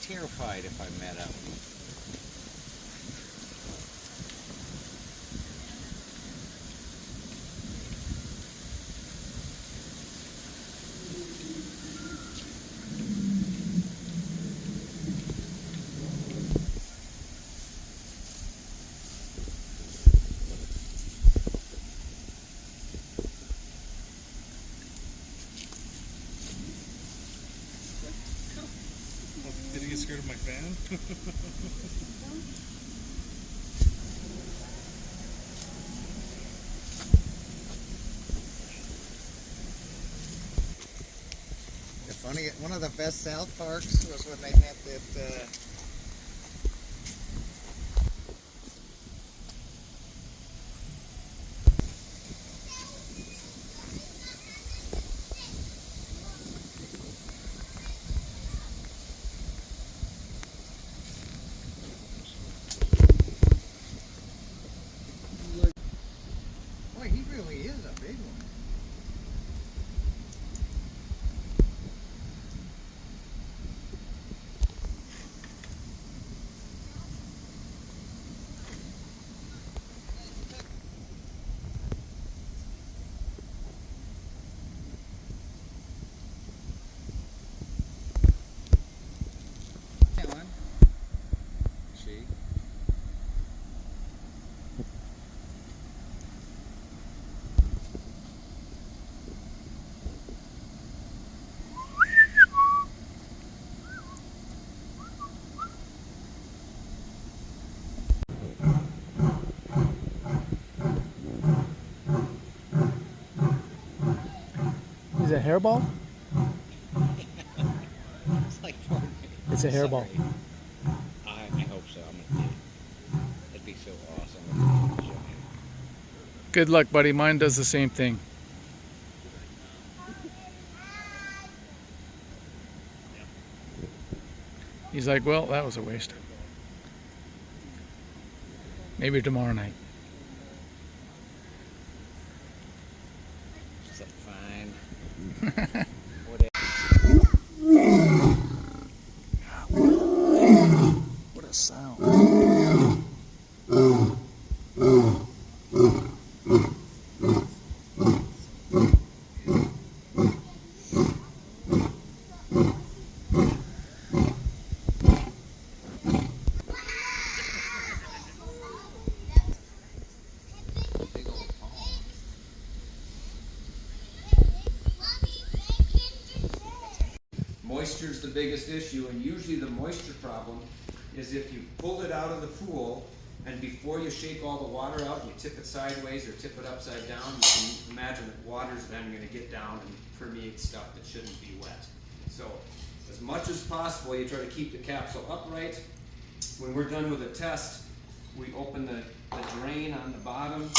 terrified if I met him. Did he get scared of my fan? The funny, one of the best South Parks was when they had that. Boy, he really is a big one. See? Is it a hairball? It's like 4 minutes. It's a hairball. Sorry. I hope so. That'd be so awesome. Good luck, buddy. Mine does the same thing. He's like, well, that was a waste. Maybe tomorrow night. It's like fine. What a sound. Moisture is the biggest issue, and usually the moisture problem is if you pulled it out of the pool and before you shake all the water out, you tip it sideways or tip it upside down, you can imagine that water's then going to get down and permeate stuff that shouldn't be wet. So as much as possible, you try to keep the capsule upright. When we're done with the test, we open the drain on the bottom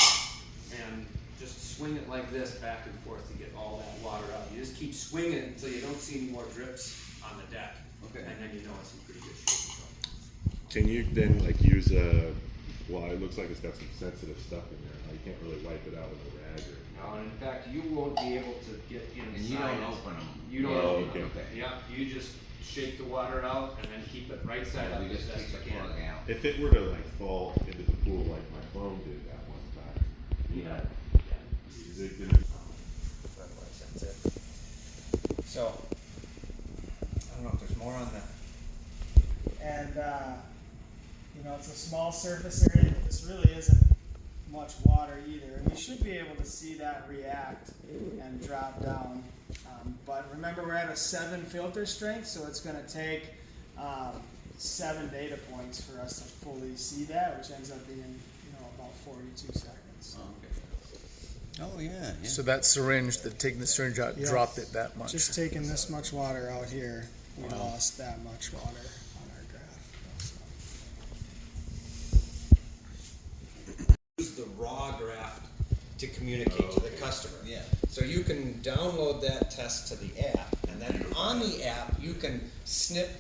and just swing it like this back and forth to get all that water out. You just keep swinging it until you don't see any more drips on the deck. Okay. And then you know it's in pretty good shape. Can you then like use a, well, it looks like it's got some sensitive stuff in there. You can't really wipe it out with a rag or And in fact, you won't be able to get inside. And you don't open them. You don't Oh, open them. okay. Yeah, you just shake the water out and then keep it right side up We as just best keep you the can. plug out. if it were to like fall into the pool like my phone did that one time, you know, is it gonna That's it. So, I don't know if there's more on that. And, you know, it's a small surface area, but this really isn't much water either. And we should be able to see that react and drop down. But remember, we're at a 7 filter strength, so it's going to take 7 data points for us to fully see that, which ends up being, you know, about 42 seconds. Oh yeah. So that syringe, taking the syringe out, Yeah. dropped it that much. Just taking this much water out here, we lost that much water on our graph. Use the raw graph to communicate to the customer. Yeah. So you can download that test to the app, and then on the app you can snip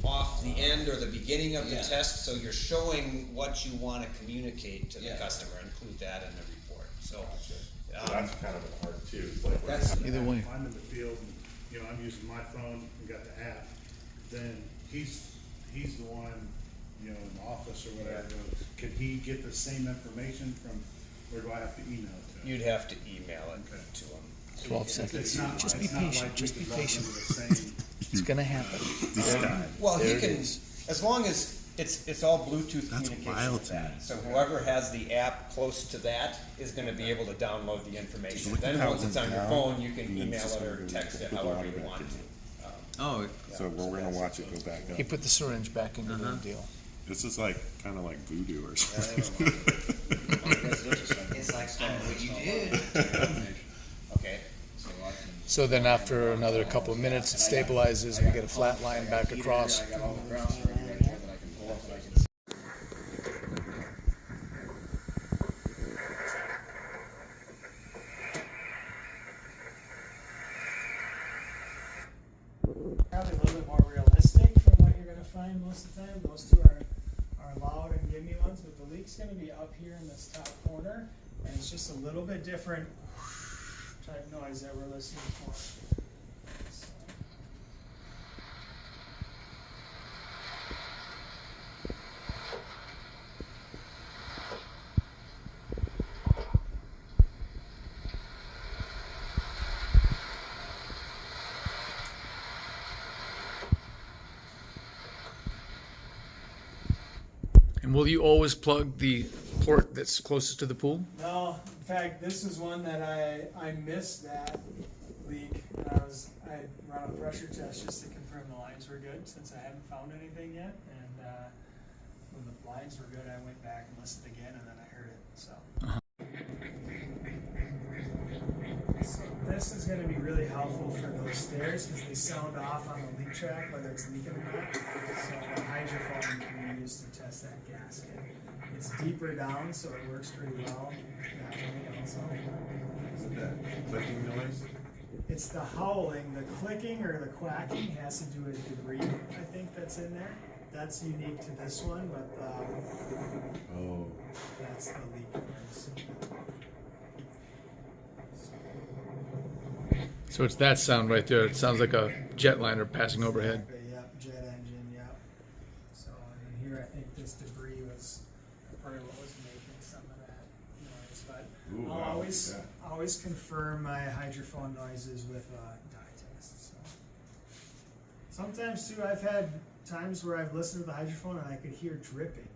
off the end or the beginning of the Yeah. test, so you're showing what you want to communicate to the Yeah. customer. Include that in the report. So So that's kind of an art too. It's like that's Either way. If I'm in the field and, you know, I'm using my phone and got the app, then he's he's the one, you know, in the office or whatever, could he get the same information from, or do I have to email it to him? You'd have to email it Okay. to them. 12 seconds. It's not, Just be it's not patient. like we Just be could log patient. into the same. It's gonna happen. This guy. Well, he There it can, is. as long as it's all Bluetooth That's communication wild with to me. that. So whoever has the app close to that is gonna be able to download the information. Look at Then how once it it's went on your down, phone, you can and then email it's just it or gonna text it put the however water you back want in. to. Oh, So we're gonna watch it go back He up. put the syringe back into the deal. This is like kind of like voodoo or something. It's like what you did. Okay. So then after another couple of minutes, it stabilizes, we get a flat line back across. I got all the grounds ready right there that I can pull up and I can. Probably a little bit more realistic from what you're gonna find most of the time. Those two are loud and gimme ones, but the leak's gonna be up here in this top corner, and it's just a little bit different type noise that we're listening for. So. And will you always plug the port that's closest to the pool? No, in fact, this was one that I missed that leak. And I had run a pressure test just to confirm the lines were good since I hadn't found anything yet. And when the lines were good, I went back and listened again, and then I heard it. So. So this is going to be really helpful for those stairs because they sound off on the leak track, whether it's leaking or not. So the hydrophone can be used to test that gasket. It's deeper down, so it works pretty well that way also. Is it that clicking noise? It's the howling, the clicking or the quacking has to do with debris, I think, that's in there. That's unique to this one, but Oh. that's the leak noise. So it's that sound right there. It sounds like a jetliner passing overhead. Exactly, yep, jet engine, yep. So, and here I think this debris was part of what was making some of that noise, but Ooh, I'll wow, always, look at always confirm my hydrophone noises with a dye test, so. Sometimes too, I've had times where I've listened to the hydrophone and I could hear dripping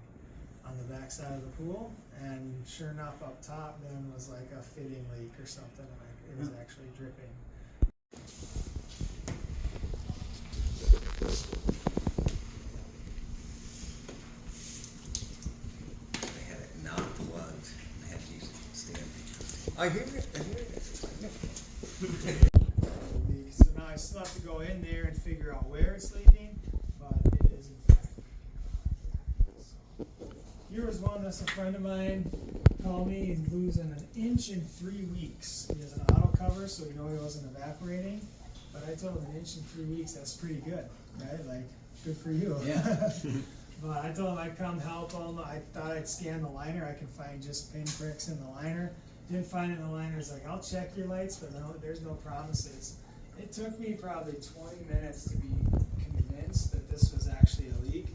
on the back side of the pool, and sure enough, up top then was like a fitting leak or something, and it was actually dripping. They had it not plugged. I had to use it instead. I hear it. I hear it. Leak. So now I still have to go in there and figure out where it's leaking, but it is in fact. So, here was one that's a friend of mine called me. He's losing an inch in 3 weeks. He has an auto cover, so we know he wasn't evaporating. But I told him an inch in 3 weeks, that's pretty good, right? Like, good for you. Yeah. But I told him I'd come help him. I thought I'd scan the liner. I could find just pinpricks in the liner. Didn't find it in the liner. It's like, I'll check your lights, but no, there's no promises. It took me probably 20 minutes to be convinced that this was actually a leak.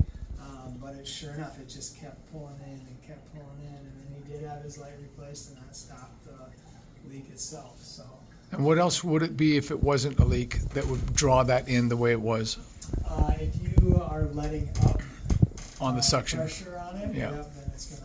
But it, sure enough, it just kept pulling in and kept pulling in. And then he did have his light replaced, and that stopped the leak itself. So. And what else would it be if it wasn't a leak that would draw that in the way it was If you are letting up on the suction? pressure on it, Yeah. yep, then it's gonna.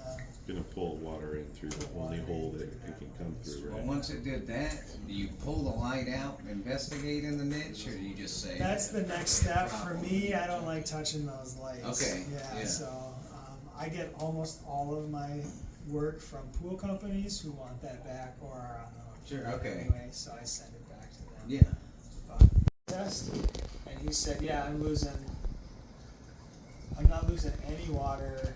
Gonna pull water in through the only hole that it can come through, Well, right? once it did that, do you pull the light out and investigate in the niche, or do you just say? That's the next step for me. I don't like touching those lights. Okay, Yeah. yeah. So I get almost all of my work from pool companies who want that back or are on the Sure, okay. anyway. So I send it back to them. Yeah. But test, and he said, yeah, I'm not losing any water,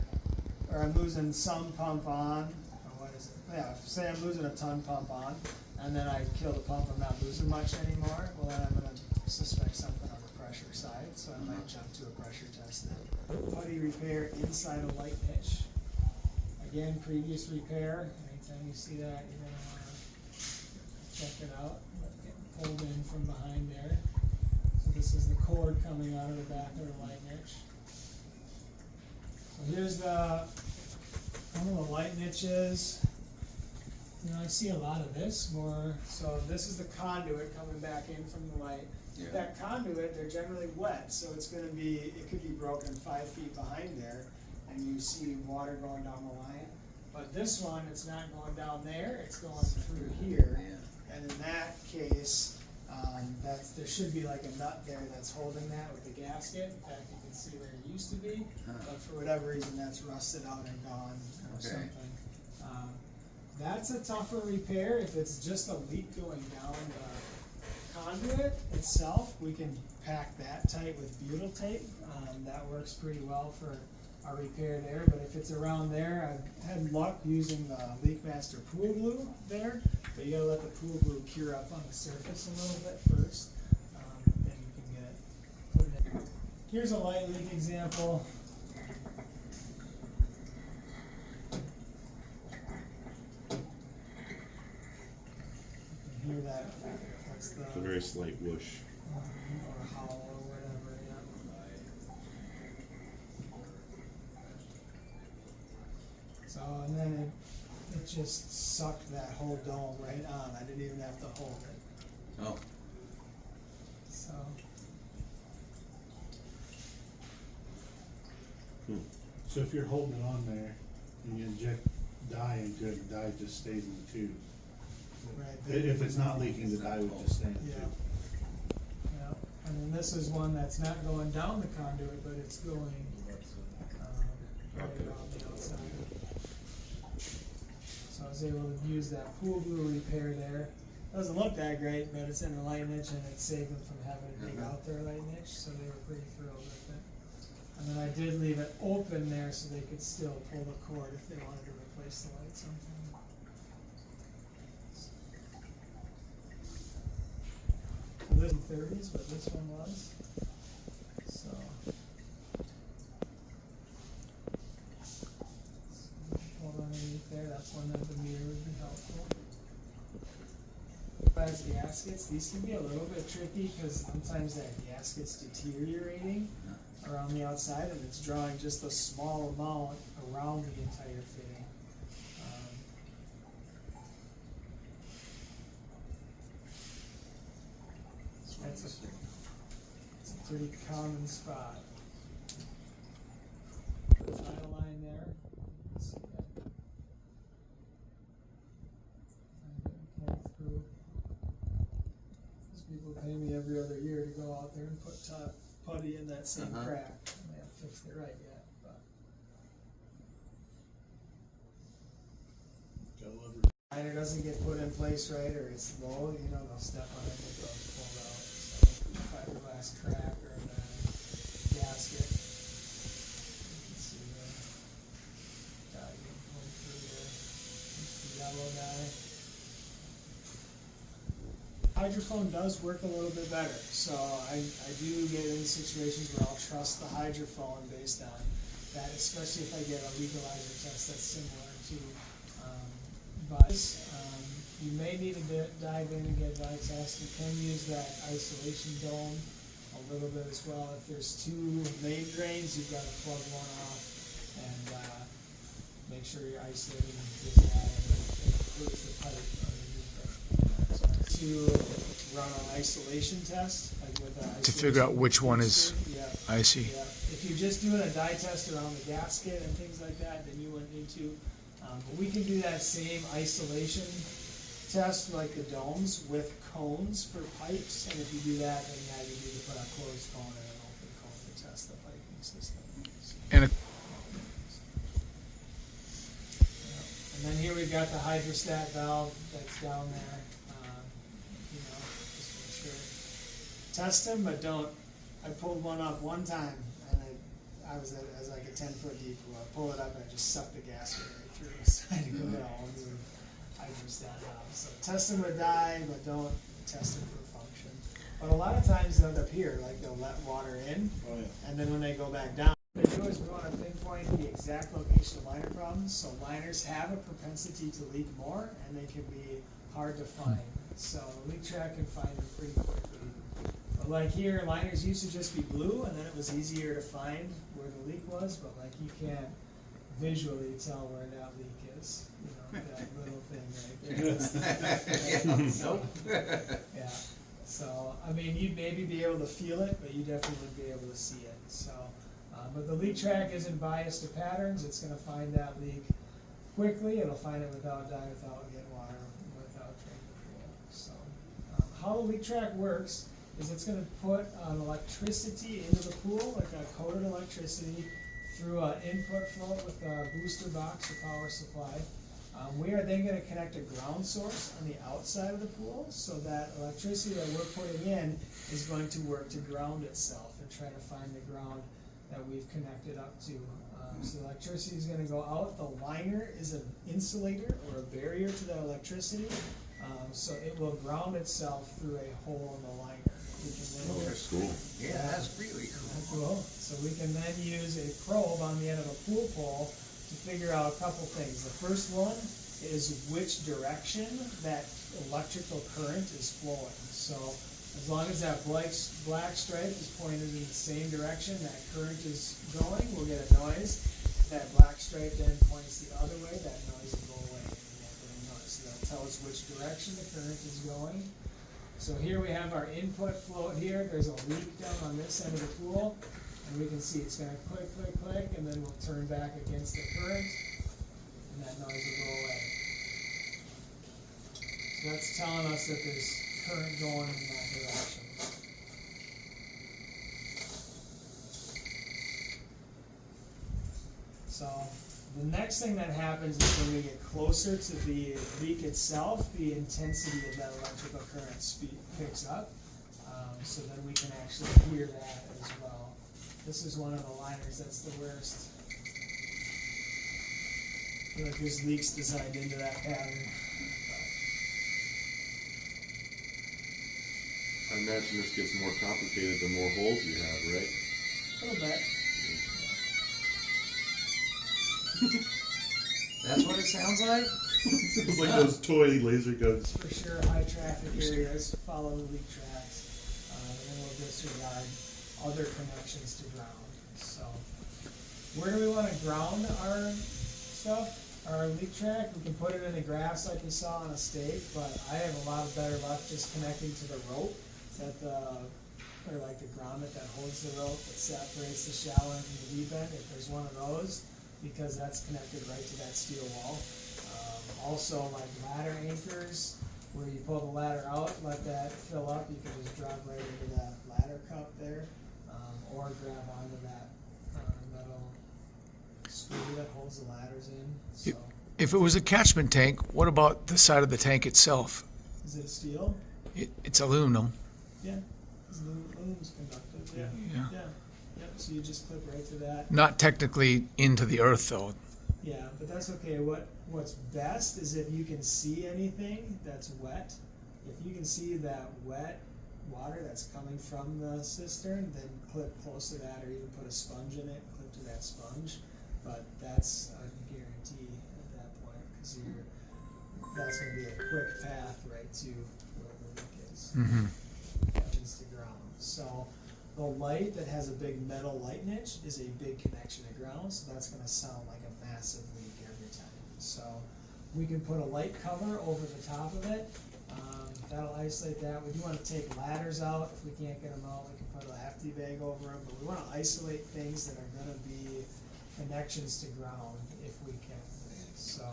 or I'm losing some pump on, or what is it? Yeah, say I'm losing a ton pump on, and then I kill the pump, I'm not losing much anymore, well then I'm gonna suspect something on the pressure side, so I might jump to a pressure test then. Putty repair inside a light niche. Again, previous repair, anytime you see that, you're gonna wanna check it out, getting pulled in from behind there. So this is the cord coming out of the back of the light niche. Here's one of the light niches. You know, I see a lot of this more, so this is the conduit coming back in from the light. Yeah. That conduit, they're generally wet, so it's gonna be, it could be broken 5 feet behind there, and you see water going down the line. But this one, it's not going down there, it's going through here. Yeah. And in that case, there should be like a nut there that's holding that with the gasket. In fact, you can see where it used to be, but for whatever reason, that's rusted out and gone or Okay. something. That's a tougher repair. If it's just a leak going down the conduit itself, we can pack that tight with butyl tape. That works pretty well for our repair there. But if it's around there, I've had luck using the LeakMaster pool glue there. But you gotta let the pool glue cure up on the surface a little bit first. Then you can get it put it in. Here's a light leak example. Hear that? That's the It's a very slight whoosh. or hollow or whatever. Yeah. So and then it just sucked that whole dome right on. I didn't even have to hold it. Oh, So So if you're holding it on there and you inject dye into it, the dye just stays in the tube. right. If it's not leaking, the dye would just stay in the Yeah. tube. Yeah. And then this is one that's not going down the conduit, but it's going right around the outside. So I was able to use that pool glue repair there. Doesn't look that great, but it's in the light niche and it saved them from having to dig out their light niche, so they were pretty thrilled with it. And then I did leave it open there so they could still pull the cord if they wanted to replace the light sometime. So this is 30s, what this one was. So. Hold underneath there, that's one that the mirror would be helpful. As gaskets, these can be a little bit tricky because sometimes that gasket's deteriorating around the outside and it's drawing just a small amount around the entire fitting. It's a pretty common spot. Tile line there. Let's see that. I'm getting through. These people pay me every other year to go out there and put putty in that same crack. They haven't fixed it right yet, but. Liner doesn't get put in place right, or it's low, you know, they'll step on it and it goes pulled out. So fiberglass crack or the gasket. You can see the dye getting pulled through there. It's the yellow dye. Hydrophone does work a little bit better, so I do get in situations where I'll trust the hydrophone based on that, especially if I get a legalizer test that's similar to but you may need to dive in and get dye test. You can use that isolation dome a little bit as well. If there's 2 main drains, you've got to plug one off and make sure you're isolating this out and includes the pipe underneath it. To run an isolation test, like with an To figure out which one is yeah. icy. Yeah, if you're just doing a dye test around the gasket and things like that, then you wouldn't need to. But we can do that same isolation test like the domes with cones for pipes, and if you do that, then yeah, you need to put a closed cone and an open cone to test the piping system. And a And then here we've got the hydrostat valve that's down there. You know, just make sure. Test them, but don't. I pulled one up one time, and I was as like a 10-foot deep pool. I pull it up and I just suck the gasket right through. So I had to go get a whole new hydrostat valve. So test them with dye, but don't test them for function. But a lot of times they'll appear, like they'll let water in, Oh, yeah. and then when they go back down, what they do is we want to pinpoint the exact location of liner problems. So liners have a propensity to leak more, and they can be hard to find. So Leak Track can find them pretty quickly. But like here, liners used to just be blue, and then it was easier to find where where the leak was, but like you can't visually tell where that leak is, you know, that little thing right there. Nope. Yeah, so, I mean, you'd maybe be able to feel it, but you definitely wouldn't be able to see it, so. But the leak track isn't biased to patterns, it's gonna find that leak quickly, it'll find it without dying, without getting water, without draining the pool, so. How the leak track works is it's gonna put electricity into the pool, like a coded electricity, through an input float with a booster box or power supply. We are then gonna connect a ground source on the outside of the pool, so that electricity that we're putting in is going to work to ground itself and try to find the ground that we've connected up to. So the electricity is gonna go out, the liner is an insulator or a barrier to that electricity, so it will ground itself through a hole in the liner. We can then Oh, that's cool. Yeah, that's really cool. Isn't that cool? So we can then use a probe on the end of a pool pole to figure out a couple things. The first one is which direction that electrical current is flowing. So as long as that black stripe is pointed in the same direction that current is going, we'll get a noise. If that black stripe then points the other way, that noise will go away. And we won't get a noise. So that'll tell us which direction the current is going. So here we have our input float here. There's a leak down on this end of the pool. And we can see it's gonna click, click, click, and then we'll turn back against the current, and that noise will go away. So that's telling us that there's current going in that direction. So the next thing that happens is when we get closer to the leak itself, the intensity of that electrical current picks up. So then we can actually hear that as well. This is one of the liners that's the worst. I feel like there's leaks designed into that pattern. I imagine this gets more complicated the more holes you have, right? A little bit. That's what it sounds like? It's like those toy laser guns. For sure, high traffic areas, follow the leak tracks, and then we'll disregard other connections to ground. So, where do we want to ground our stuff? Our leak track, we can put it in the grass like we saw on a stake, but I have a lot of better luck just connecting to the rope that or like the grommet that holds the rope that separates the shallow end from the deep end, if there's one of those, because that's connected right to that steel wall. Also, like ladder anchors, where you pull the ladder out, let that fill up, you can just drop right into that ladder cup there, or grab onto that metal screw that holds the ladders in. So, If it was a catchment tank, what about the side of the tank itself? is it steel? It's aluminum. Yeah, aluminum's conductive. Yeah. Yeah. Yeah. Yep. So you just clip right through that. Not technically into the earth, though. Yeah, but that's okay. What's best is if you can see anything that's wet. If you can see that wet water that's coming from the cistern, then clip close to that, or even put a sponge in it, clip to that sponge. But that's a guarantee at that point, because that's going to be a quick path right to where the leak is. Mm-hmm. Connections to ground. So the light that has a big metal light niche is a big connection to ground, so that's going to sound like a massive leak every time. So we can put a light cover over the top of it. That'll isolate that. We do want to take ladders out. If we can't get them out, we can put a hefty bag over them. But we want to isolate things that are going to be connections to ground if we can. So,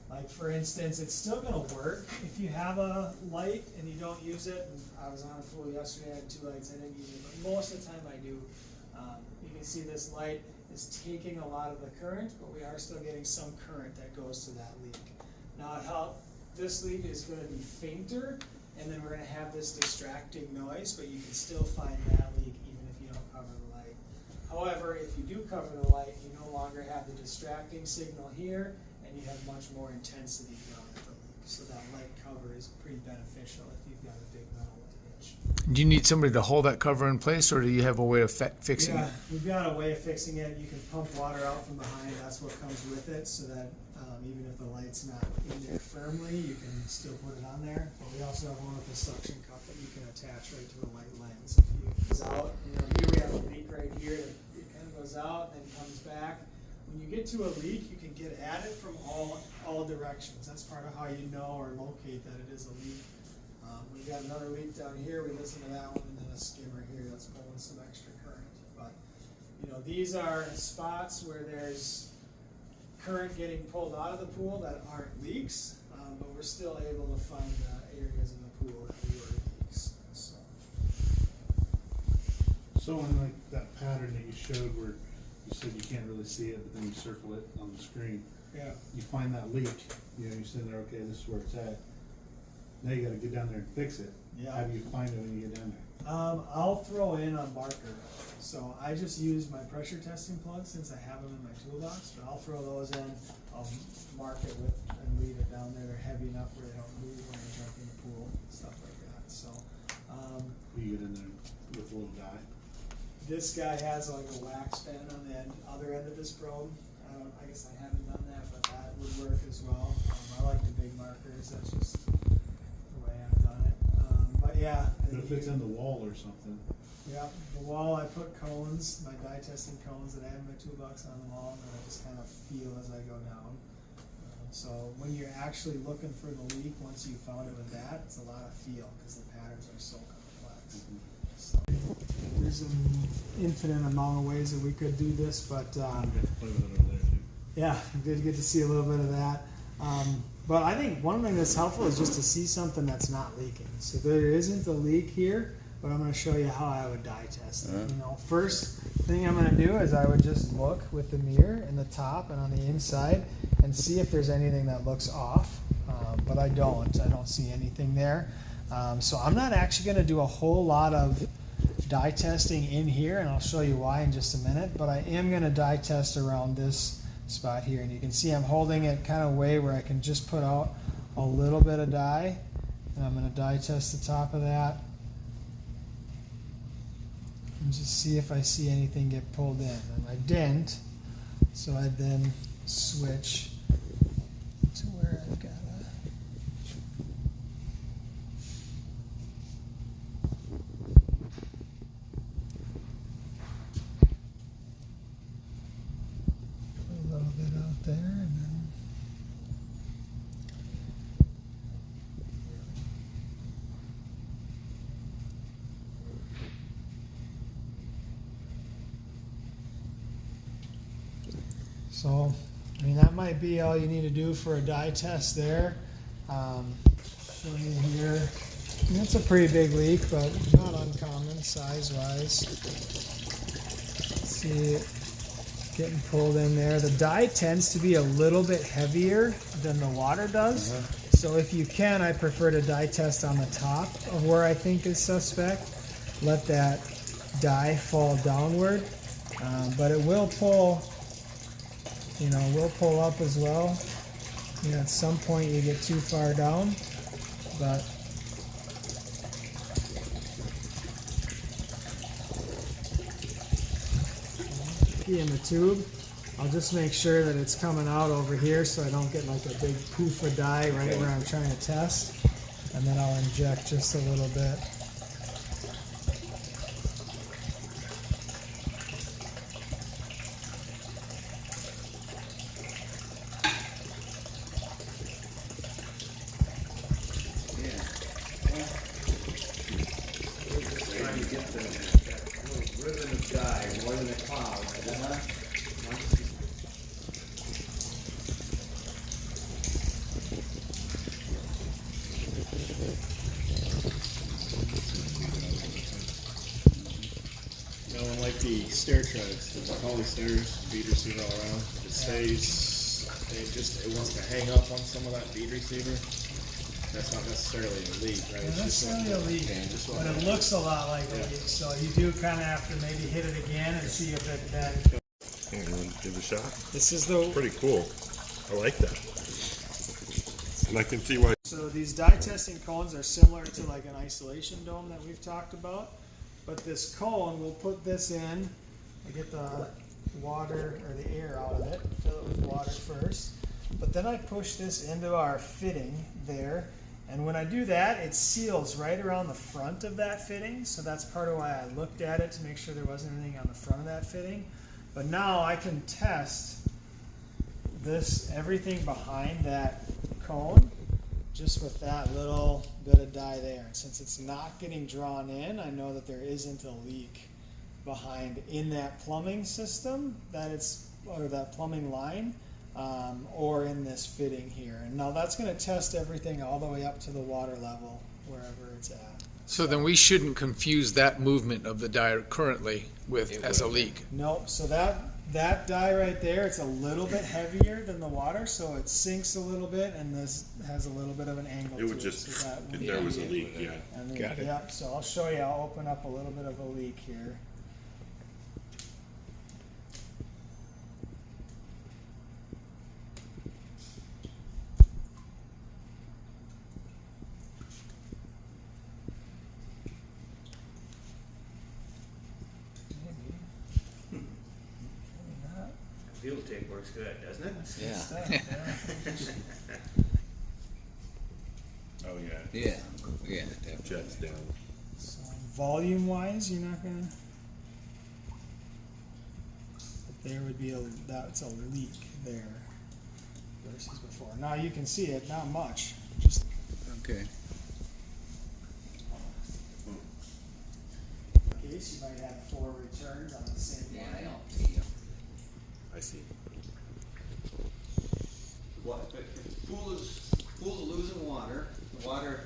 like for instance, it's still going to work if you have a light and you don't use it. And I was on a pool yesterday, I had 2 lights, I didn't use it, but most of the time I do. You can see this light is taking a lot of the current, but we are still getting some current that goes to that leak. Now, this leak is going to be fainter, and then we're going to have this distracting noise, but you can still find that leak even if you don't cover the light. However, if you do cover the light, you no longer have the distracting signal here, and you have much more intensity down at the leak. So that light cover is pretty beneficial if you've got a big metal light niche. Do you need somebody to hold that cover in place, or do you have a way of fixing Yeah, it? we've got a way of fixing it. You can pump water out from behind. That's what comes with it, so that even if the light's not in there firmly, you can still put it on there. But we also have one with a suction cup that you can attach right to the light lens. If you use out, here we have a leak right here. It kind of goes out, and then comes back. When you get to a leak, you can get at it from all directions. That's part of how you know or locate that it is a leak. We've got another leak down here. We listen to that one, and then a skimmer here that's pulling some extra current. But you know, these are spots where there's current getting pulled out of the pool that aren't leaks, but we're still able to find areas in the pool that we were leaks. So in like that pattern that you showed where you said you can't really see it, but then you circle it on the screen, Yeah. you find that leak, you know, you're sitting there, okay, this is where it's at. Now you gotta get down there and fix it. Yeah. How do you find it when you get down there? I'll throw in a marker. So I just use my pressure testing plugs since I have them in my toolbox, but I'll throw those in, I'll mark it with and leave it down there. They're heavy enough where they don't move when I jump in the pool, stuff like that. So You get in there with a little guy. this guy has like a wax pen on the other end of his probe. I guess I haven't done that, but that would work as well. I like the big markers, that's just the way I've done it. But yeah. But if it's in the wall or something, Yeah, the wall, I put cones, my dye testing cones that I have in my toolbox on the wall, and I just kind of feel as I go down. So when you're actually looking for the leak, once you found it with that, it's a lot of feel because the patterns are so complex. So there's an infinite amount of ways that we could do this, but play with it over there too. yeah, good get to see a little bit of that. But I think one thing that's helpful is just to see something that's not leaking. So there isn't a leak here, but I'm going to show you how I would dye test it. You know, first thing I'm going to do is I would just look with the mirror in the top and on the inside and see if there's anything that looks off. But I don't see anything there. So I'm not actually going to do a whole lot of dye testing in here, and I'll show you why in just a minute. But I am going to dye test around this spot here, and you can see I'm holding it kind of way where I can just put out a little bit of dye, and I'm going to dye test the top of that and just see if I see anything get pulled in. And I didn't, so I'd then switch to where I've got a little bit out there, and then so, I mean, that might be all you need to do for a dye test there. Show you here. And it's a pretty big leak, but not uncommon size-wise. See it getting pulled in there. The dye tends to be a little bit heavier than the water does. So if you can, I prefer to dye test on the top of where I think is suspect. Let that dye fall downward. But it will pull, you know, will pull up as well. You know, at some point you get too far down, but in the tube, I'll just make sure that it's coming out over here so I don't get like a big poof of dye right where I'm trying to test, and then I'll inject just a little bit. Trying to get that little ribbon of dye more than a cloud. You know, unlike the stair treads, there's all these stairs, bead receiver all around. It stays, it wants to hang up on some of that bead receiver. That's not necessarily a leak, right? Not necessarily a leak, okay, just but wanna- it looks a lot like a Yeah. leak, so you do kind of have to maybe hit it again and see if it then. Hey, you want to give it a shot? This is the Pretty cool. I like that. And I can see why. So these dye testing cones are similar to like an isolation dome that we've talked about, but this cone, we'll put this in, I get the water or the air out of it, fill it with water first, but then I push this into our fitting there, and when I do that, it seals right around the front of that fitting, so that's part of why I looked at it to make sure there wasn't anything on the front of that fitting. But now I can test this, everything behind that cone, just with that little bit of dye there. And since it's not getting drawn in, I know that there isn't a leak behind in that plumbing system or that plumbing line, or in this fitting here. And now that's going to test everything all the way up to the water level wherever it's at. So then we shouldn't confuse that movement of the dye currently with as a leak. Nope. So that dye right there, it's a little bit heavier than the water, so it sinks a little bit, and this has a little bit of an angle It to would it. just, So that if would there was a be- leak, yeah. and then- Got it. Yep. So I'll show you. I'll open up a little bit of a leak here. Field tape works good, doesn't it? Yeah. Stuff, yeah. Oh, yeah. Yeah. Yeah. Definitely. Jets down. So volume wise, you're not gonna. But there would be that's a leak there versus before. Now you can see it, not much. Just Okay. in case you might have 4 returns on the same Yeah, line. I don't see you. I see. What, if the pool's losing water, the water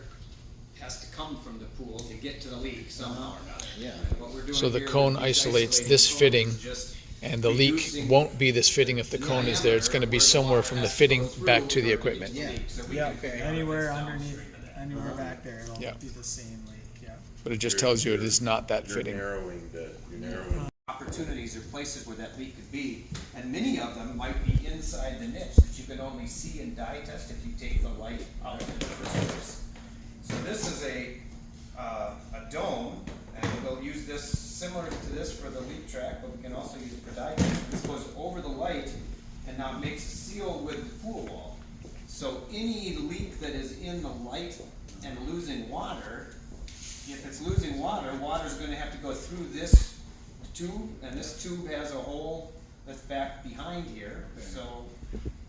has to come from the pool to get to the leak somehow or another. Yeah. And what we're doing So the here cone with these isolates isolated this cones fitting, is just And the leak reducing won't be this fitting if the cone is there. It's going to be somewhere from the fitting back to the equipment. Yeah. Yeah, anywhere underneath, anywhere back there, it'll Yeah. be the same leak, yeah. But it just tells you it is not that You're fitting. narrowing the, Opportunities or places where that leak could be, and many of them might be inside the niche that you can only see in dye test if you take the light out in the first place. So this is a dome, and we'll use this similar to this for the leak track, but we can also use it for dye test. This goes over the light and now makes a seal with the pool wall. So any leak that is in the light and losing water, if it's losing water, water's gonna have to go through this tube, and this tube has a hole that's back behind here, so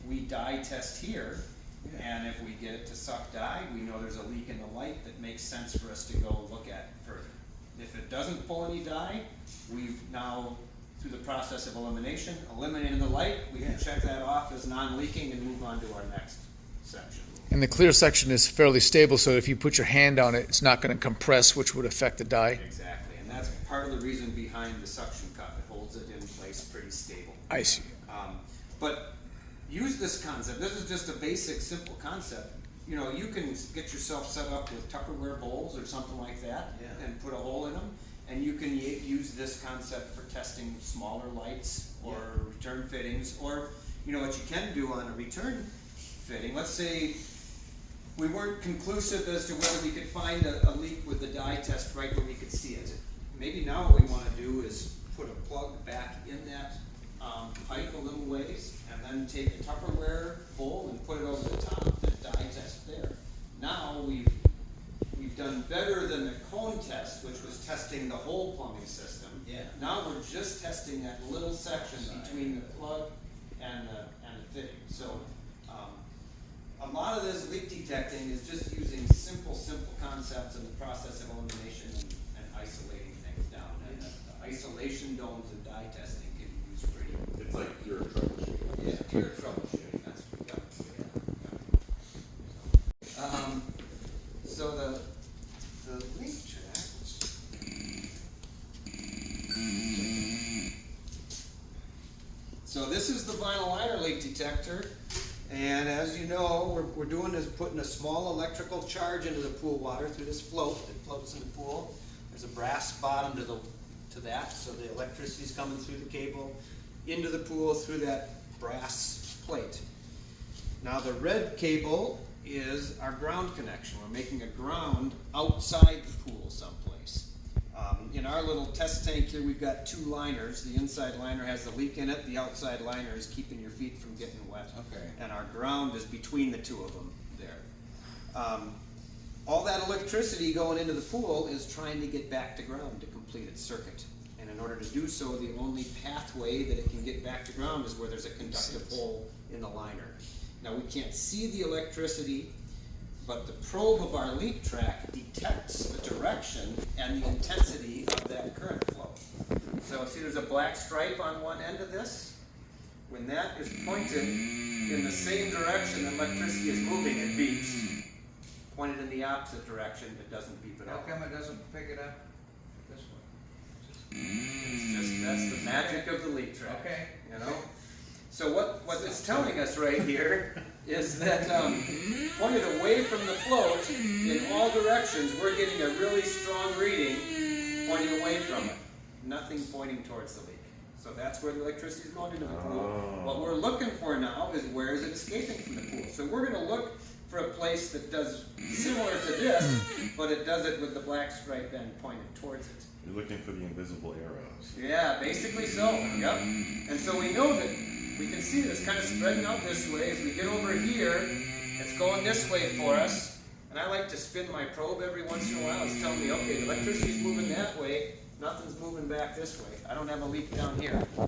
we dye test here, and if we get it to suck dye, we know there's a leak in the light that makes sense for us to go look at further. If it doesn't pull any dye, we've now, through the process of elimination, eliminated the light, we can check that off as non-leaking and move on to our next section. And the clear section is fairly stable, so if you put your hand on it, it's not going to compress, which would affect the dye. Exactly, and that's part of the reason behind the suction cup. It holds it in place pretty stable. I see. But use this concept. This is just a basic, simple concept. You know, you can get yourself set up with Tupperware bowls or something like that, and put a hole in them, and you can use this concept for testing smaller lights or return fittings, or you know what you can do on a return fitting. Let's say we weren't conclusive as to whether we could find a leak with the dye test right where we could see it. Maybe now what we want to do is put a plug back in that pipe a little ways, and then take a Tupperware bowl and put it over the top and dye test there. Now we've done better than the cone test, which was testing the whole plumbing system. Yeah. Now we're just testing that little section between the plug and the fitting. So a lot of this leak detecting is just using simple concepts in the process of elimination and isolating things down. And the isolation domes and dye testing can be used pretty. it's like pure troubleshooting. Yeah, pure troubleshooting. That's so the leak track. So this is the vinyl liner leak detector. And as you know, we're doing is putting a small electrical charge into the pool water through this float that floats in the pool. There's a brass bottom to that, so the electricity is coming through the cable into the pool through that brass plate. Now the red cable is our ground connection. We're making a ground outside the pool someplace. In our little test tank here, we've got 2 liners. The inside liner has the leak in it. The outside liner is keeping your feet from getting wet. Okay. And our ground is between the 2 of them there. All that electricity going into the pool is trying to get back to ground to complete its circuit. And in order to do so, the only pathway that it can get back to ground is where there's a conductive hole in the liner. Now we can't see the electricity, but the probe of our leak track detects the direction and the intensity of that current flow. So see there's a black stripe on one end of this? When that is pointed in the same direction the electricity is moving, it beeps. Pointed in the opposite direction, it doesn't beep at all. How come it doesn't pick it up this way? It's just, that's the magic of the leak track. Okay. You know? So what it's telling us right here is that pointed away from the float in all directions, we're getting a really strong reading pointing away from it. Nothing pointing towards the leak. So that's where the electricity is going into the pool. What we're looking for now is where is it escaping from the pool. So we're going to look for a place that does similar to this, but it does it with the black stripe end pointed towards it. You're looking for the invisible arrows. Yeah, basically so. Yep. And so we know that we can see that it's kind of spreading out this way. As we get over here, it's going this way for us. And I like to spin my probe every once in a while. It's telling me, okay, the electricity's moving that way. Nothing's moving back this way. I don't have a leak down here. So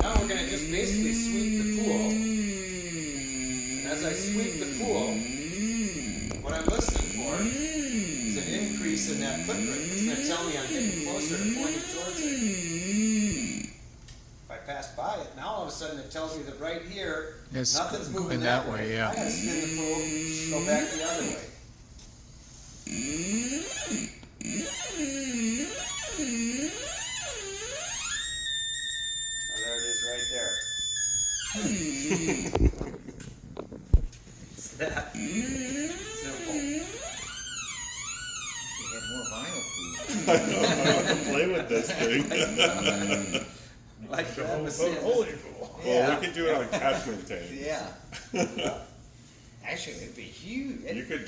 now we're going to just basically sweep the pool. And as I sweep the pool, what I'm listening for is an increase in that click rate. It's going to tell me I'm getting closer to pointing towards it. If I pass by it, now all of a sudden it tells me that right here, It's nothing's moving going that that way. way, yeah. I got to spin the probe, go back the other way. Now there it is right there. It's that simple. You have more vinyl pools. Play with this thing. Like Travis said. Holy cool. Well, we could do it on a catchment tank. Yeah. Actually, it'd be huge.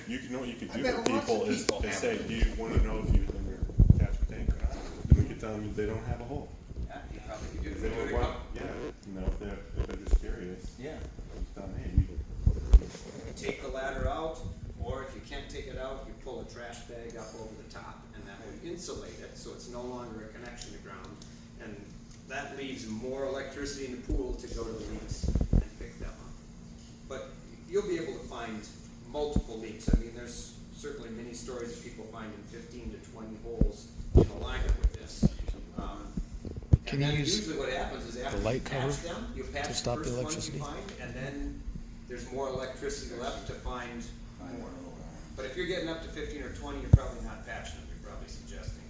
You know what you could I do bet for lots people of is people to have say, them. do you want to know if you in your catchment tank or not? And we could tell them they don't have a hole. Yeah, you probably could do If it. they Do it don't a want, couple- you know, if they're just curious, Yeah. just tell them, hey, you Take the ladder out, or if you can't take it out, you pull a trash bag up over the top, and that will insulate it, so it's no longer a connection to ground. And that leaves more electricity in the pool to go to the leaks and pick them up. But you'll be able to find multiple leaks. I mean, there's certainly many stories of people finding 15 to 20 holes in a liner with this. Can and you then use usually what happens is after light you patch cover them, you patch to stop the the first electricity? ones you find, and then there's more electricity left to find more. But if you're getting up to 15 or 20, you're probably not patching them. You're probably suggesting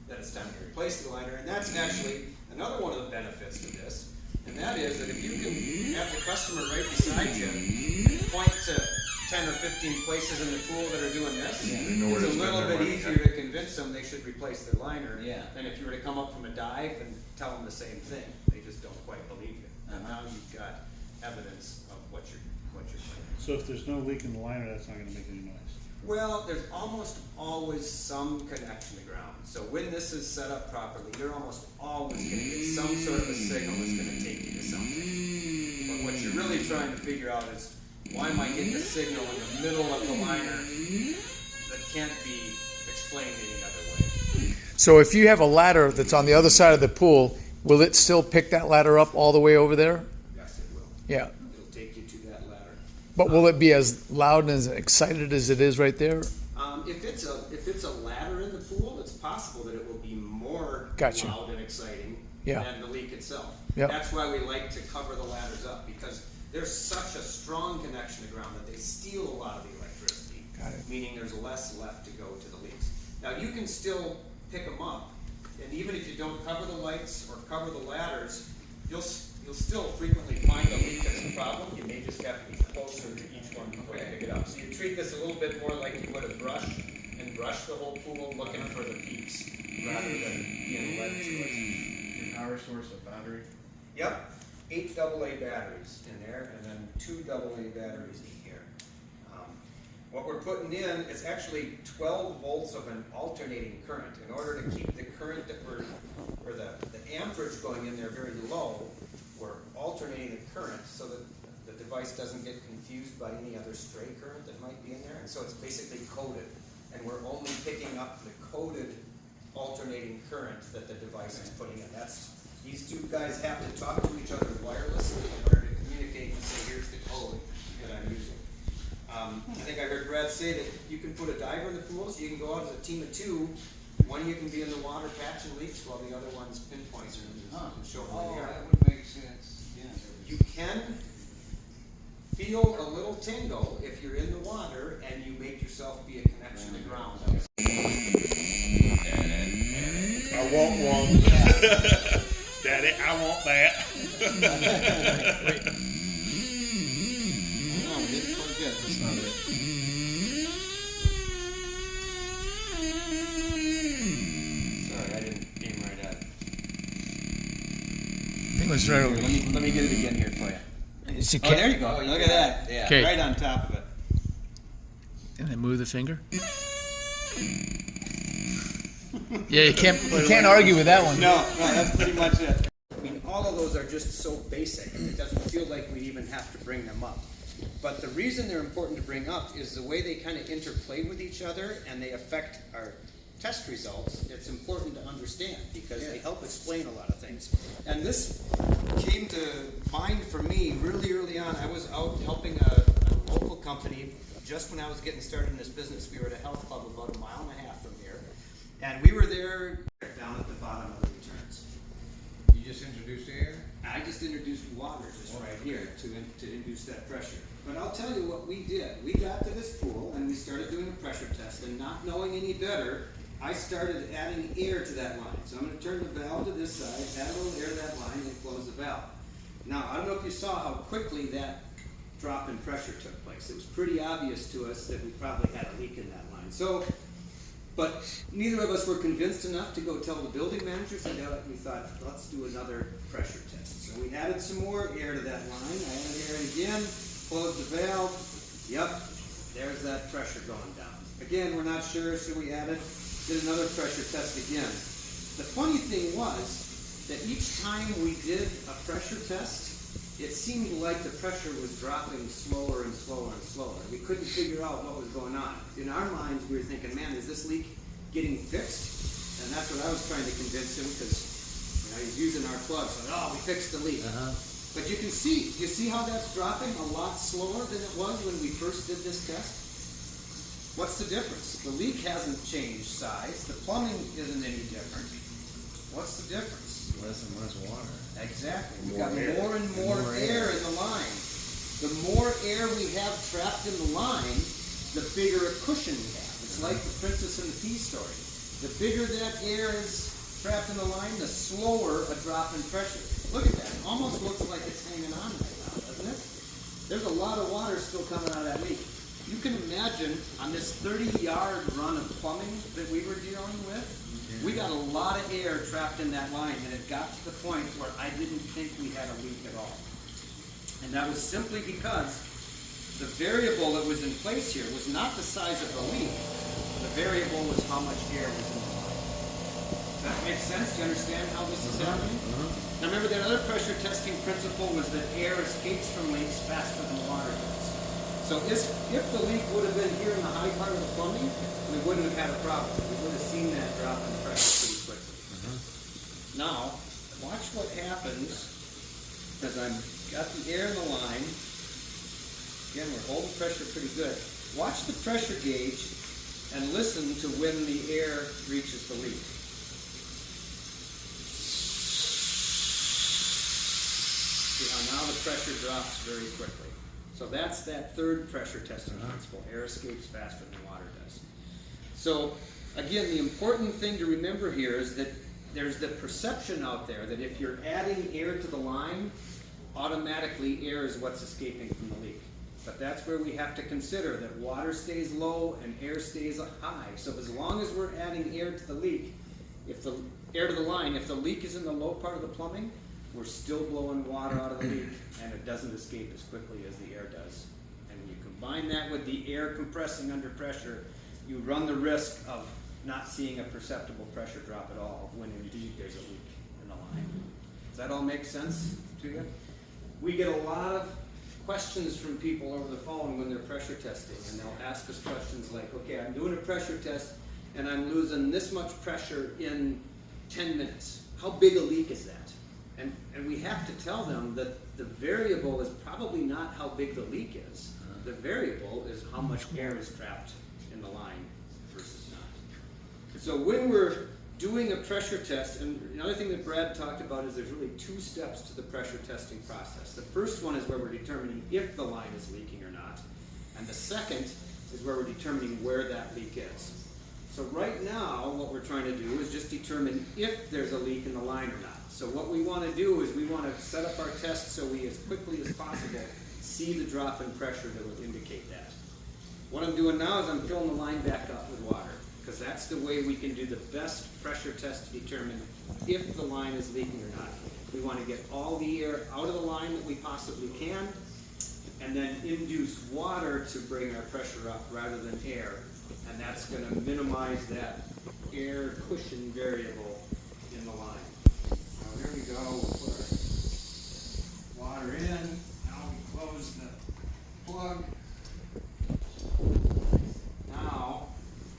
that it's time to replace the liner. And that's actually another one of the benefits to this. And that is that if you can have the customer right beside you and point to 10 or 15 places in the pool that are doing this, know where it's to a spend little their bit money, easier to convince them they should replace their liner Yeah. than if you were to come up from a dive and tell them the same thing. They just don't quite believe you. And now you've got evidence of what you're saying. So if there's no leak in the liner, that's not gonna make any noise. Well, there's almost always some connection to ground. So when this is set up properly, you're almost always going to get some sort of a signal that's going to take you to something. But what you're really trying to figure out is, why am I getting a signal in the middle of the liner that can't be explained any other way? So if you have a ladder that's on the other side of the pool, will it still pick that ladder up all the way over there? Yes, it will. Yeah. It'll take you to that ladder. But will it be as loud and as excited as it is right there? If it's a ladder in the pool, it's possible that it will be more Gotcha. loud and exciting Yeah. than the leak itself. Yep. That's why we like to cover the ladders up, because there's such a strong connection to ground that they steal a lot of the electricity. Got it. Meaning there's less left to go to the leaks. Now you can still pick them up, and even if you don't cover the lights or cover the ladders, you'll still frequently find a leak that's a problem. You may just have to be closer to each one before you pick it up. So you treat this a little bit more like you would a brush, and brush the whole pool looking for the peaks rather than being led to it. Your power source, a battery. Yep, 8 AA batteries in there, and then 2 AA batteries in here. What we're putting in is actually 12 volts of an alternating current. In order to keep the current that or the amperage going in there very low, we're alternating the current so that the device doesn't get confused by any other stray current that might be in there. And so it's basically coded. And we're only picking up the coded alternating current that the device is putting in. These two guys have to talk to each other wirelessly in order to communicate and say, here's the code that I'm using. I think I heard Brad say that you can put a diver in the pool, so you can go out as a team of two. One of you can be in the water patching leaks while the other one's pinpoints and show where they are. That would make sense. Yeah. You can feel a little tingle if you're in the water and you make yourself be a connection to ground. I want one. Daddy, I want that. No, we didn't forget. That's not it. Sorry, I didn't aim right at it. I think it was right over. Let me get it again here for you. Is it Oh, there you go. Look at that. Yeah. Okay. Right on top of it. And then move the finger. Yeah, you can't argue with that one. No, that's pretty much it. I mean, all of those are just so basic. It doesn't feel like we even have to bring them up. But the reason they're important to bring up is the way they kind of interplay with each other and they affect our test results. It's important to understand because they help explain a lot of things. And this came to mind for me really early on. I was out helping a local company just when I was getting started in this business. We were at a health club about 1.5 miles from here. And we were there down at the bottom of the returns. You just introduced air? I just introduced water just right here to induce that pressure. But I'll tell you what we did. We got to this pool and we started doing a pressure test, and not knowing any better, I started adding air to that line. So I'm going to turn the valve to this side, add a little air to that line, and close the valve. Now, I don't know if you saw how quickly that drop in pressure took place. It was pretty obvious to us that we probably had a leak in that line. So, but neither of us were convinced enough to go tell the building manager, so we thought, let's do another pressure test. So we added some more air to that line. I added air again, closed the valve. Yep, there's that pressure going down. Again, we're not sure, so we added, did another pressure test again. The funny thing was that each time we did a pressure test, it seemed like the pressure was dropping slower and slower and slower. We couldn't figure out what was going on. In our minds, we were thinking, man, is this leak getting fixed? And that's what I was trying to convince him, because he's using our plug. So, we fixed the leak. But you see how that's dropping a lot slower than it was when we first did this test? What's the difference? The leak hasn't changed size. The plumbing isn't any different. What's the difference? Less and less water. Exactly. We've got more and more air in the line. The more air we have trapped in the line, the bigger a cushion we have. It's like the Princess and the Pea story. The bigger that air is trapped in the line, the slower a drop in pressure. Look at that. It almost looks like it's hanging on right now, doesn't it? There's a lot of water still coming out of that leak. You can imagine on this 30-yard run of plumbing that we were dealing with, we got a lot of air trapped in that line, and it got to the point where I didn't think we had a leak at all. And that was simply because the variable that was in place here was not the size of the leak. The variable was how much air was in the line. Does that make sense? Do you understand how this is happening? Now remember, that other pressure testing principle was that air escapes from leaks faster than water does. So if the leak would have been here in the high part of the plumbing, we wouldn't have had a problem. We would have seen that drop in pressure pretty quickly. Now, watch what happens, because I've got the air in the line. Again, we're holding pressure pretty good. Watch the pressure gauge and listen to when the air reaches the leak. See how now the pressure drops very quickly. So that's that third pressure testing principle. Air escapes faster than water does. So again, the important thing to remember here is that there's the perception out there that if you're adding air to the line, automatically air is what's escaping from the leak. But that's where we have to consider that water stays low and air stays high. So as long as we're adding air to the leak, if the air to the line, if the leak is in the low part of the plumbing, we're still blowing water out of the leak, and it doesn't escape as quickly as the air does. And when you combine that with the air compressing under pressure, you run the risk of not seeing a perceptible pressure drop at all when indeed there's a leak in the line. Does that all make sense to you? We get a lot of questions from people over the phone when they're pressure testing, and they'll ask us questions like, okay, I'm doing a pressure test, and I'm losing this much pressure in 10 minutes. How big a leak is that? And we have to tell them that the variable is probably not how big the leak is. The variable is how much air is trapped in the line versus not. So when we're doing a pressure test, and another thing that Brad talked about is there's really 2 steps to the pressure testing process. The first one is where we're determining if the line is leaking or not. And the second is where we're determining where that leak is. So right now, what we're trying to do is just determine if there's a leak in the line or not. So what we want to do is we want to set up our test so we, as quickly as possible, see the drop in pressure that will indicate that. What I'm doing now is I'm filling the line back up with water, because that's the way we can do the best pressure test to determine if the line is leaking or not. We want to get all the air out of the line that we possibly can, and then induce water to bring our pressure up rather than air. And that's going to minimize that air cushion variable in the line. Now there we go. We'll put our water in. Now we close the plug. Now,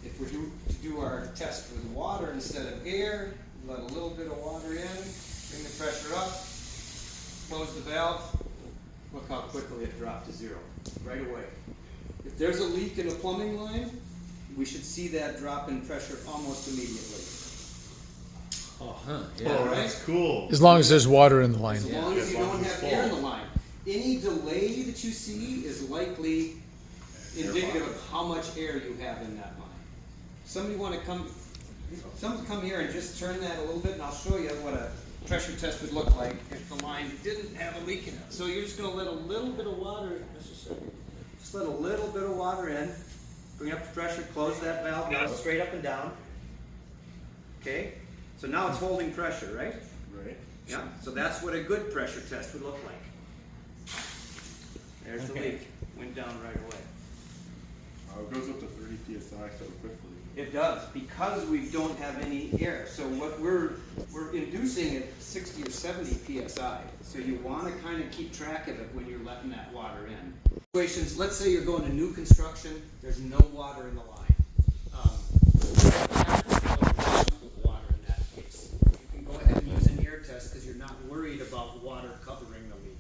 if we're to do our test with water instead of air, let a little bit of water in, bring the pressure up, close the valve. Look how quickly it dropped to 0 right away. If there's a leak in a plumbing line, we should see that drop in pressure almost immediately. Oh, huh, Oh, All right? that's cool. As long as there's water in the line. As long as you don't have air in the line. Any delay that you see is likely indicative of how much air you have in that line. Somebody want to come here and just turn that a little bit, and I'll show you what a pressure test would look like if the line didn't have a leak in it. So you're just going to let a little bit of water, just let a little bit of water in, bring up the pressure, close that valve, now it's straight up and down. Okay, so now it's holding pressure, right? Right. Yeah, so that's what a good pressure test would look like. There's the leak, went down right away. It goes up to 30 psi so quickly. It does, because we don't have any air. So what we're inducing at 60 or 70 psi. So you want to kind of keep track of it when you're letting that water in. Situations, let's say you're going to new construction, there's no water in the line. Water in that case. You can go ahead and use an air test because you're not worried about water covering the leak.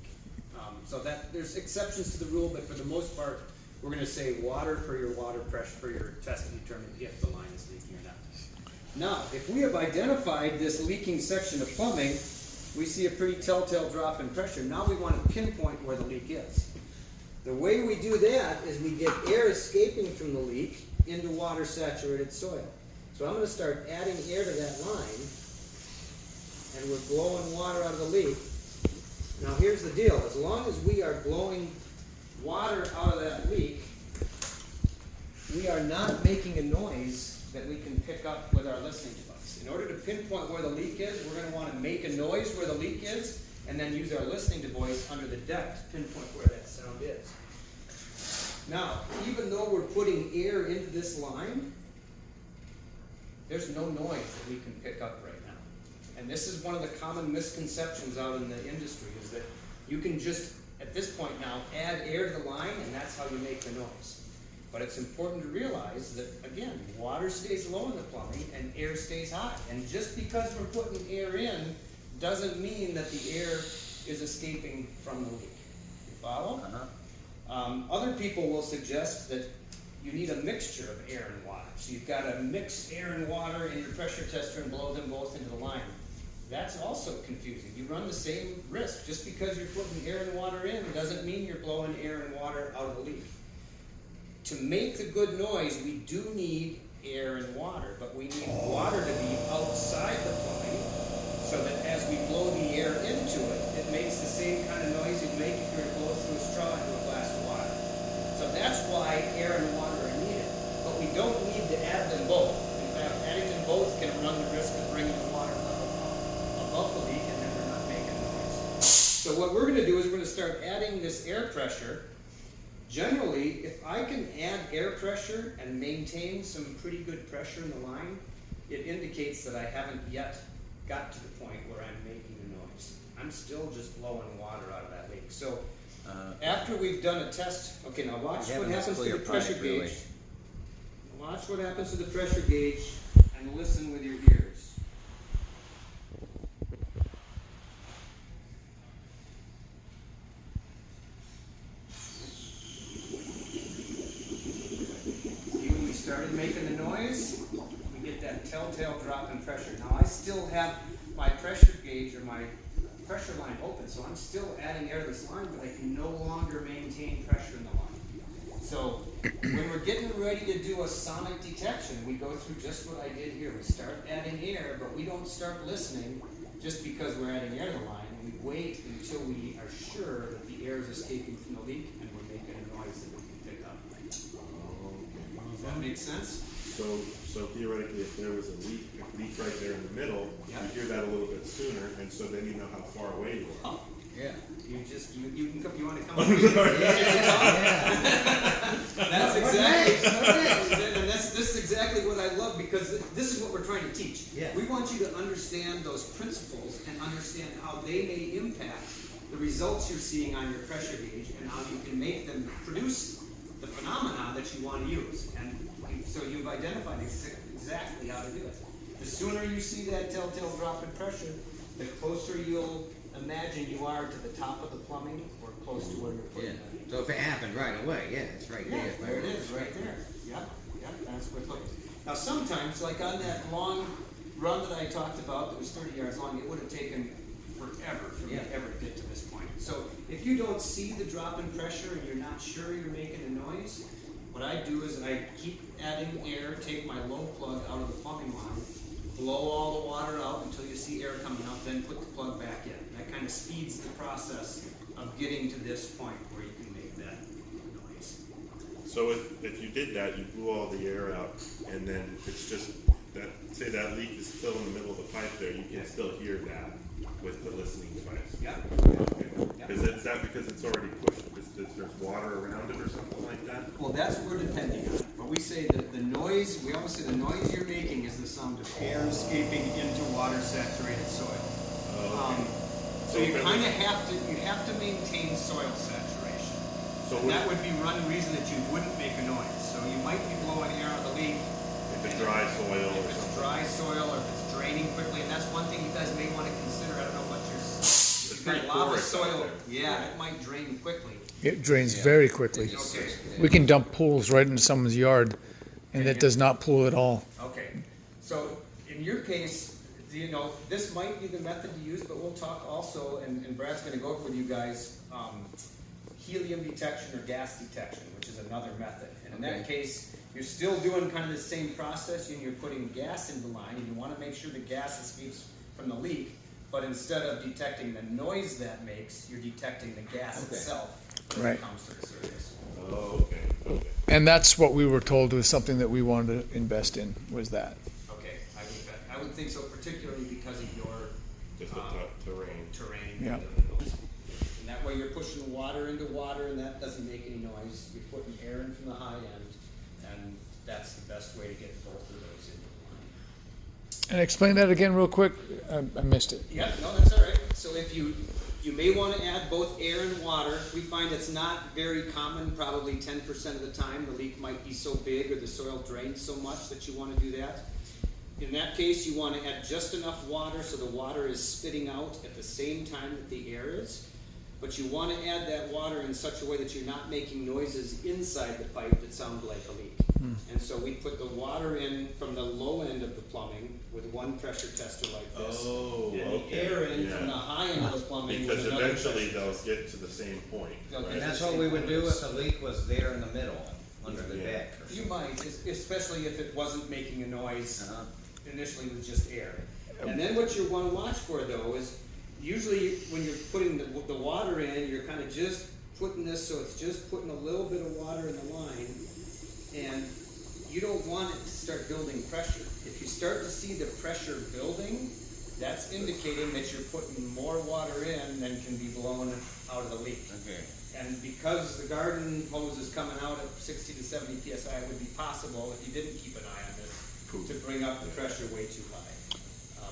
So that there's exceptions to the rule, but for the most part, we're going to say water for your water pressure for your test to determine if the line is leaking or not. Now, if we have identified this leaking section of plumbing, we see a pretty telltale drop in pressure. Now we want to pinpoint where the leak is. The way we do that is we get air escaping from the leak into water-saturated soil. So I'm going to start adding air to that line, and we're blowing water out of the leak. Now here's the deal. As long as we are blowing water out of that leak, we are not making a noise that we can pick up with our listening device. In order to pinpoint where the leak is, we're going to want to make a noise where the leak is, and then use our listening device under the deck to pinpoint where that sound is. Now, even though we're putting air into this line, there's no noise that we can pick up right now. And this is one of the common misconceptions out in the industry, is that you can just, at this point now, add air to the line, and that's how you make the noise. But it's important to realize that, again, water stays low in the plumbing and air stays high. And just because we're putting air in doesn't mean that the air is escaping from the leak. You follow? Other people will suggest that you need a mixture of air and water. So you've got to mix air and water in your pressure tester and blow them both into the line. That's also confusing. You run the same risk. Just because you're putting air and water in doesn't mean you're blowing air and water out of the leak. To make the good noise, we do need air and water, but we need water to be outside the plumbing so that as we blow the air into it, it makes the same kind of noise you'd make if you were to blow through a straw into a glass of water. So that's why air and water are needed, but we don't need to add them both. In fact, adding them both can run the risk of bringing the water level above the leak, and then we're not making noise. So what we're going to do is we're going to start adding this air pressure. Generally, if I can add air pressure and maintain some pretty good pressure in the line, it indicates that I haven't yet got to the point where I'm making a noise. I'm still just blowing water out of that leak. So after we've done a test, okay, now watch what happens to the pressure gauge. Watch what happens to the pressure gauge and listen with your ears. See, when we started making the noise, we get that telltale drop in pressure. Now I still have my pressure gauge or my pressure line open, so I'm still adding air to this line, but I can no longer maintain pressure in the line. So when we're getting ready to do a sonic detection, we go through just what I did here. We start adding air, but we don't start listening just because we're adding air to the line. We wait until we are sure that the air is escaping from the leak and we're making a noise that we can pick up. Does that make sense? So theoretically, if there was a leak right there in the middle, Yeah. you hear that a little sooner, and so then you know how far away you are. Oh, yeah. You can come, you want to come? That's exactly, and this is exactly what I love, because this is what we're trying to teach. Yeah. We want you to understand those principles and understand how they may impact the results you're seeing on your pressure gauge and how you can make them produce the phenomena that you want to use. And so you've identified exactly how to do it. The sooner you see that telltale drop in pressure, the closer you'll imagine you are to the top of the plumbing or close to where you're putting Yeah. it. So if it happened right away, yeah, it's right Yeah, there. there it is, right there. Yep, that's what it looks. Now sometimes, like on that long run that I talked about that was 30 yards long, it would have taken forever for me to ever get to this point. So if you don't see the drop in pressure and you're not sure you're making a noise, what I do is I keep adding air, take my low plug out of the plumbing line, blow all the water out until you see air coming out, then put the plug back in. That kind of speeds the process of getting to this point where you can make that noise. So if you did that, you blew all the air out, and then it's just that, say that leak is still in the middle of the pipe there, you can still hear that with the listening device. Yeah. Is that because it's already pushed, because there's water around it or something like that? Well, that's what we're depending on. But we say that the noise, we always say the noise you're making is the sound of air escaping into water-saturated soil. So you kind of have to maintain soil saturation. So And that would be one reason that you wouldn't make a noise. So you might be blowing air out of the leak. if it's dry soil or If it's something. dry soil or if it's draining quickly, and that's one thing you guys may want to consider. I don't know what you've got pretty lava porous out soil. there. Yeah, it might drain quickly. It drains very quickly. Okay. We can dump pools right into someone's yard, and it does not pool at all. Okay, so in your case, you know, this might be the method to use, but we'll talk also, and Brad's gonna go over with you guys, helium detection or gas detection, which is another method. And in that case, you're still doing kind of the same process, and you're putting gas in the line, and you wanna make sure the gas escapes from the leak, but instead of detecting the noise that makes, you're detecting the gas itself as Right. it comes to the surface. Oh, okay. And that's what we were told was something that we wanted to invest in, was that. Okay, I would think so, particularly because of your Just the terrain. terrain. Yeah. And that way you're pushing water into water and that doesn't make any noise. You're putting air in from the high end, and that's the best way to get both of those into the line. And explain that again real quick. I missed it. Yeah, no, that's all right. So if you may want to add both air and water. We find it's not very common, probably 10% of the time. The leak might be so big or the soil drains so much that you want to do that. In that case, you want to add just enough water so the water is spitting out at the same time that the air is. But you want to add that water in such a way that you're not making noises inside the pipe that sound like a leak. And so we put the water in from the low end of the plumbing with one pressure tester like this. Oh, and okay. the air in Yeah. from the high end of the plumbing Because with another eventually pressure they'll tester. get to the same point. They'll right? get And that's the what same we would point. do if the leak was there in the middle, under the deck or You something. might, especially if it wasn't making a noise Uh-huh. initially with just air. And then what you want to watch for though is usually when you're putting the water in, you're kind of just putting this so it's just putting a little bit of water in the line, and you don't want it to start building pressure. If you start to see the pressure building, that's indicating that you're putting more water in than can be blown out of the leak. Okay. And because the garden hose is coming out at 60 to 70 psi, it would be possible, if you didn't keep an eye on this, to bring up the pressure way too high.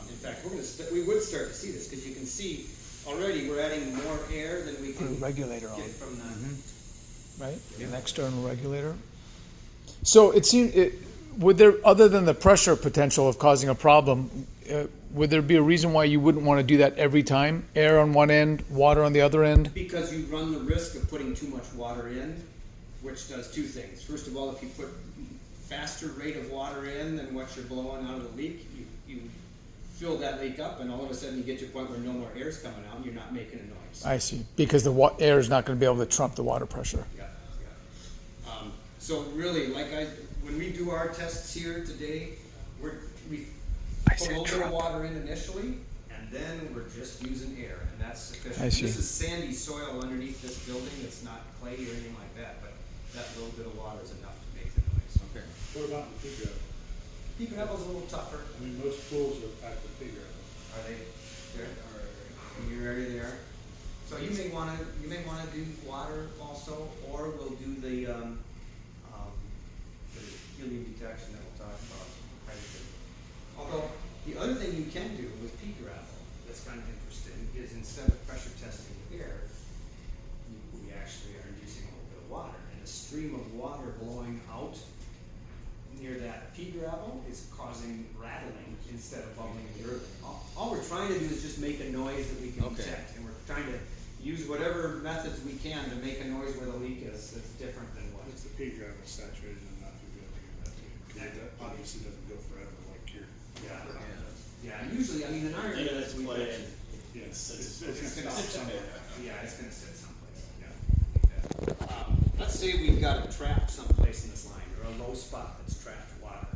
In fact, we would start to see this, because you can see already we're adding more air than we Put a can regulator on, get from the. right? An external regulator. So it seemed, would there, other than the pressure potential of causing a problem, would there be a reason why you wouldn't want to do that every time? Air on one end, water on the other end? Because you run the risk of putting too much water in, which does two things. First of all, if you put faster rate of water in than what you're blowing out of the leak, you fill that leak up, and all of a sudden you get to a point where no more air is coming out and you're not making a noise. I see, because the air is not going to be able to trump the water pressure. Yeah, yeah. So really, when we do our tests here today, we put a little bit of water in initially, and then we're just using air, and that's sufficient. I see. This is sandy soil underneath this building. It's not clay or anything like that, but that little bit of water is enough to make the noise. Okay. What about the pig gravel? Pea gravel's a little tougher. I mean, most pools are packed with pig gravel. Are they there? Or you're already there? So you may wanna do water also, or we'll do the helium detection that we'll talk about. Although, the other thing you can do with pea gravel that's kind of interesting is instead of pressure testing air, we actually are inducing a little bit of water. And a stream of water blowing out near that pea gravel is causing rattling instead of bubbling and gurgling. All we're trying to do is just make a noise that we can detect, and we're trying to use whatever methods we can to make a noise where the leak is that's different than what. It's the pig gravel saturated and not too good to get that too. 'Cause that obviously doesn't go forever like your. Yeah, and usually, I mean, in our area, Yes, it's gonna sit somewhere. Yeah, it's gonna sit someplace, yeah. Like that. Let's say we've got a trap someplace in this line, or a low spot that's trapped water,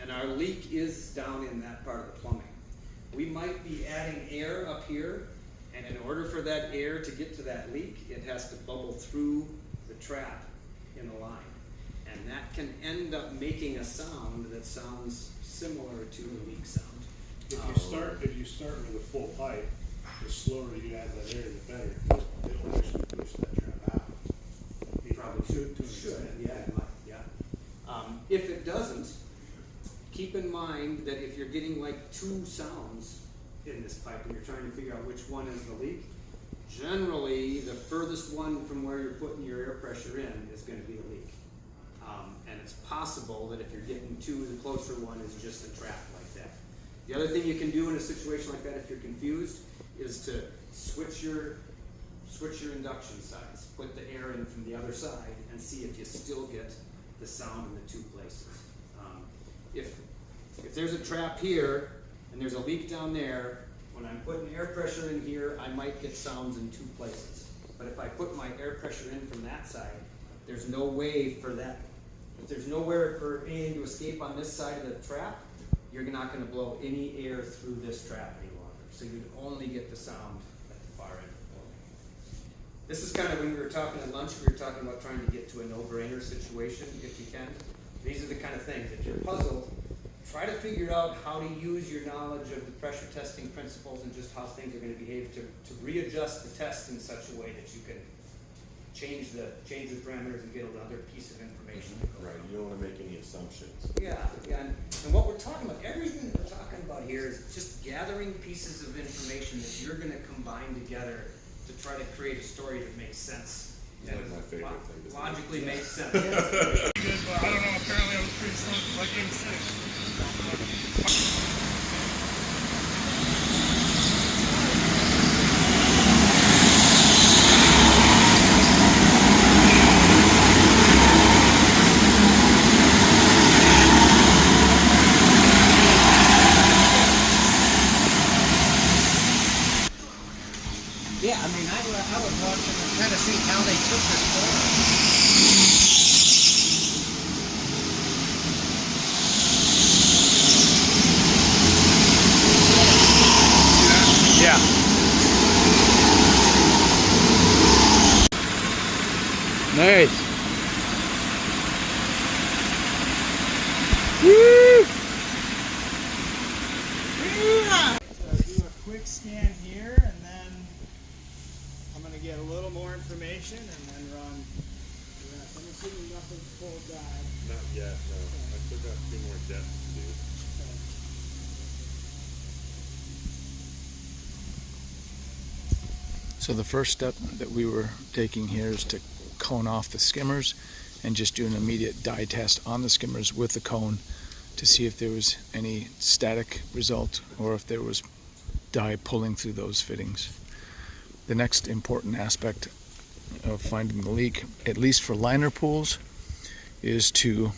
and our leak is down in that part of the plumbing. We might be adding air up here, and in order for that air to get to that leak, it has to bubble through the trap in the line. And that can end up making a sound that sounds similar to a leak sound. If you start with a full pipe, the slower you add that air, the better, because it'll actually push that trap out. It probably should to an extent. Yeah, it might, yeah. If it doesn't, keep in mind that if you're getting like two sounds in this pipe and you're trying to figure out which one is the leak, generally the furthest one from where you're putting your air pressure in is going to be the leak. And it's possible that if you're getting two, the closer one is just a trap like that. The other thing you can do in a situation like that, if you're confused, is to switch your induction sides. Put the air in from the other side and see if you still get the sound in the two places. If there's a trap here and there's a leak down there, when I'm putting air pressure in here, I might get sounds in two places. But if I put my air pressure in from that side, there's no way for that. If there's nowhere for anything to escape on this side of the trap, you're not going to blow any air through this trap any longer. So you'd only get the sound at the far end of the building. This is kind of when we were talking at lunch, we were talking about trying to get to a no-brainer situation if you can. These are the kind of things, if you're puzzled, try to figure out how to use your knowledge of the pressure testing principles and just how things are going to behave to readjust the test in such a way that you can change the parameters and get another piece of information. Right, you don't wanna make any assumptions. Yeah, and what we're talking about, everything that we're talking about here is just gathering pieces of information that you're gonna combine together to try to create a story that makes sense. It's like my favorite thing to do. Logically makes sense. Good, but I don't know, apparently I was pretty slow because I came sick. Yeah, I mean, I was watching and kind of see how they took this forward. Yeah. Nice. Woo! So do a quick scan here, and then I'm going to get a little more information and then run the rest. I'm assuming nothing's pulled back. Not yet, no. I still got 2 more depths to do. So the first step that we were taking here is to cone off the skimmers and just do an immediate dye test on the skimmers with the cone to see if there was any static result or if there was dye pulling through those fittings. The next important aspect of finding the leak, at least for liner pools, is to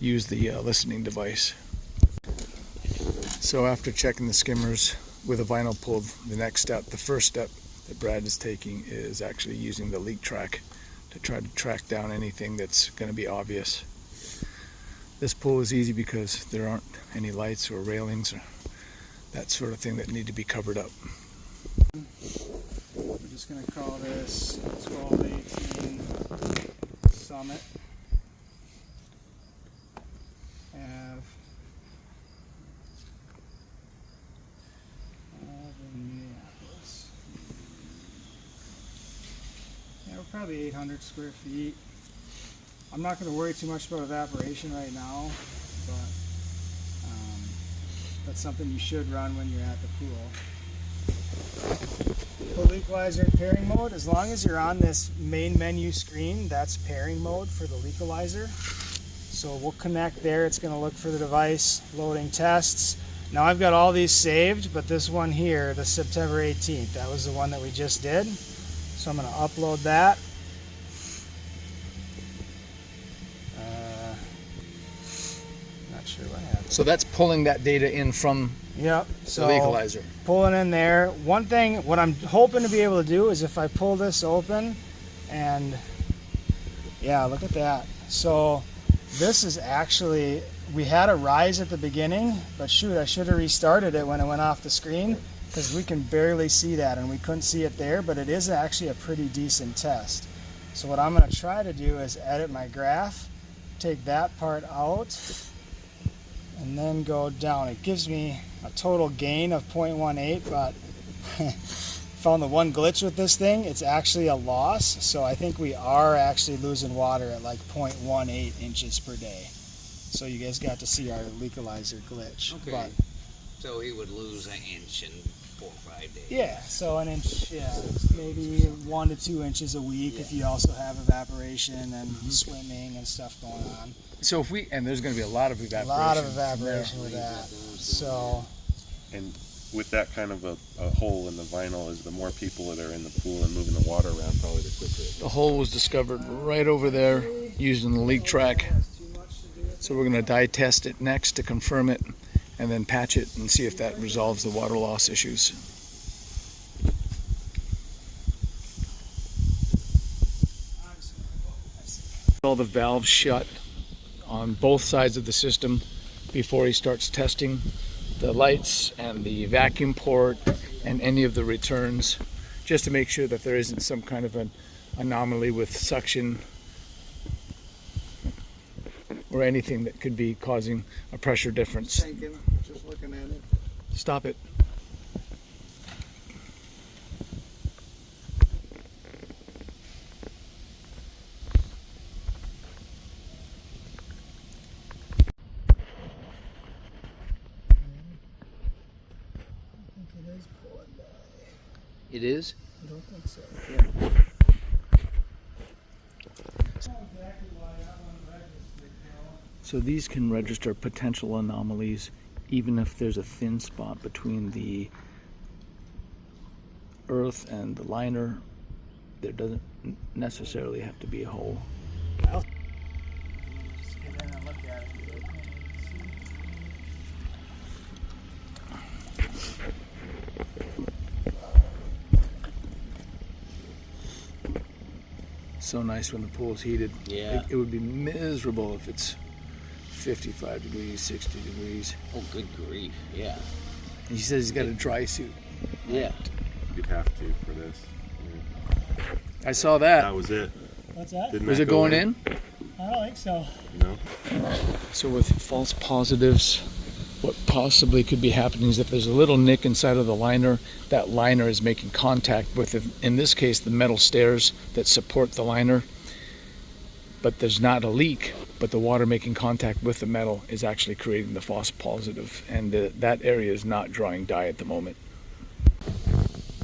use the listening device. So after checking the skimmers with a vinyl pool, the next step, the first step that Brad is taking is actually using the leak track to try to track down anything that's going to be obvious. This pool is easy because there aren't any lights or railings or that sort of thing that need to be covered up. We're just going to call this 1218 Summit Ave. Minneapolis. Yeah, we're probably 800 square feet. I'm not going to worry too much about evaporation right now, but that's something you should run when you're at the pool. Pool equalizer in pairing mode, as long as you're on this main menu screen, that's pairing mode for the equalizer. So we'll connect there. It's going to look for the device, loading tests. Now I've got all these saved, but this one here, the September 18th, that was the one that we just did. So I'm going to upload that. Not sure what happened. So that's pulling that data in from Yep. So the equalizer. pulling in there. One thing, what I'm hoping to be able to do is if I pull this open and yeah, look at that. So this is actually, we had a rise at the beginning, but shoot, I should have restarted it when it went off the screen because we can barely see that and we couldn't see it there, but it is actually a pretty decent test. So what I'm going to try to do is edit my graph, take that part out, and then go down. It gives me a total gain of 0.18, but found the one glitch with this thing. It's actually a loss, so I think we are actually losing water at like 0.18 inches per day. So you guys got to see our equalizer glitch. Okay. But So he would lose an inch in 4 or 5 days. yeah, so an inch, yeah, maybe 1 to 2 inches a week if you also have evaporation and swimming and stuff going on. So if we, and there's going to be a lot of A evaporation. lot of evaporation with that. So And with that kind of a hole in the vinyl, is the more people that are in the pool and moving the water around, probably the quicker it The hole was discovered right over there using the leak track. So we're going to dye test it next to confirm it and then patch it and see if that resolves the water loss issues. All the valves shut on both sides of the system before he starts testing the lights and the vacuum port and any of the returns, just to make sure that there isn't some kind of an anomaly with suction or anything that could be causing a pressure difference. Thinking, just looking at it. Stop it. It is? I don't think so. So these can register potential anomalies even if there's a thin spot between the earth and the liner. There doesn't necessarily have to be a hole. Just get in and look at it. So nice when the pool's heated. Yeah. It would be miserable if it's 55 degrees, 60 degrees. Oh, good grief. Yeah. And he says he's got a dry suit. Yeah. You'd have to for this. I saw that. That was it. What's that? Didn't Was that it go going in? I don't think so. No. So with false positives, what possibly could be happening is if there's a little nick inside of the liner, that liner is making contact with, in this case, the metal stairs that support the liner. But there's not a leak, but the water making contact with the metal is actually creating the false positive, and that area is not drawing dye at the moment.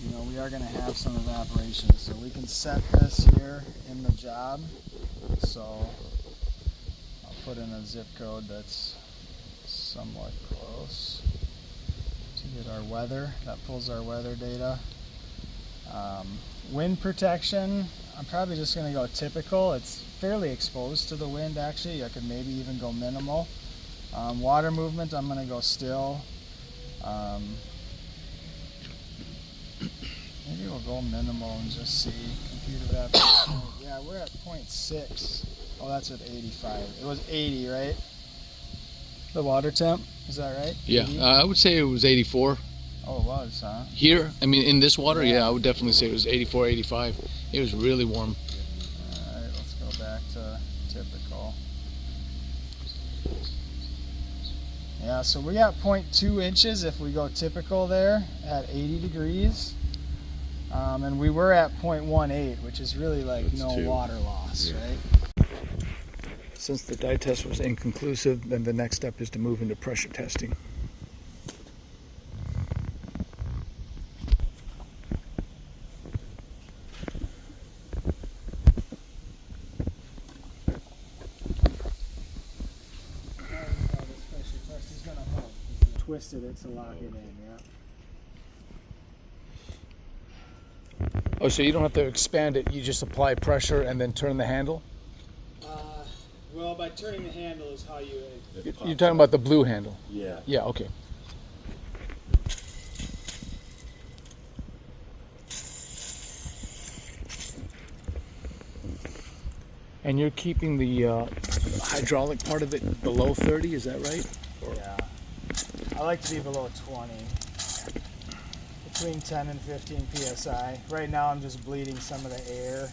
You know, we are going to have some evaporation, so we can set this here in the job So I'll put in a zip code that's somewhat close to get our weather. That pulls our weather data. Wind protection, I'm probably just going to go typical. It's fairly exposed to the wind actually. I could maybe even go minimal. Water movement, I'm going to go still. Maybe we'll go minimal and just see. Computer that. Yeah, we're at 0.6. Oh, that's at 85. It was 80, right? The water temp, is that right? Yeah, 80? I would say it was 84. Oh, it was, huh? Here, I mean, in this water, Yeah. yeah, I would definitely say it was 84, 85. It was really warm. Alright, let's go back to typical. Yeah, so we got 0.2 inches if we go typical there at 80 degrees. And we were at 0.18, which is really like That's no 2. water loss, Yeah. right? Since the dye test was inconclusive, then the next step is to move into pressure testing. Twisted it to lock it in, yeah. Oh, so you don't have to expand it, you just apply pressure and then turn the handle? Well, by turning the handle is how you... You're talking about the blue handle? Yeah. Yeah, okay. And you're keeping the hydraulic part of it below 30, is that right? Yeah. I like to be below 20. Between 10 and 15 psi. Right now I'm just bleeding some of the air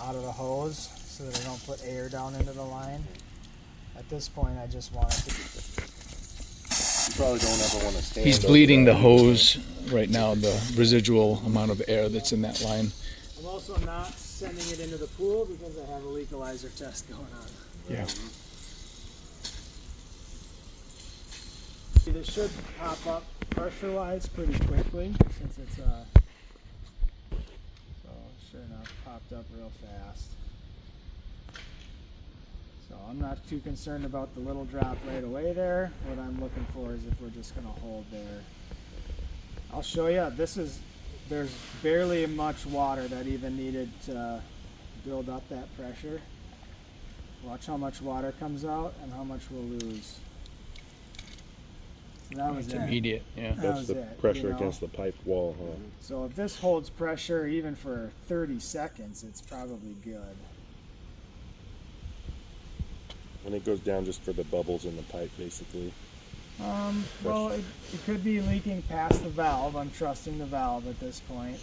out of the hose so that I don't put air down into the line. At this point I just want it to be... You probably don't ever want to stand. He's bleeding the hose right now, the residual amount of air that's in that line. I'm also not sending it into the pool because I have a leakalizer test going on. Yeah. This should pop up pressure-wise pretty quickly since it's so sure enough popped up real fast. So I'm not too concerned about the little drop right away there. What I'm looking for is if we're just going to hold there. I'll show you. There's barely much water that even needed to build up that pressure. Watch how much water comes out and how much we'll lose. That was It's it. immediate, yeah. That was it, you know? the pipe wall, huh? So if this holds pressure even for 30 seconds, it's probably good. And it goes down just for the bubbles in the pipe, basically. Well, it could be leaking past the valve. I'm trusting the valve at this point.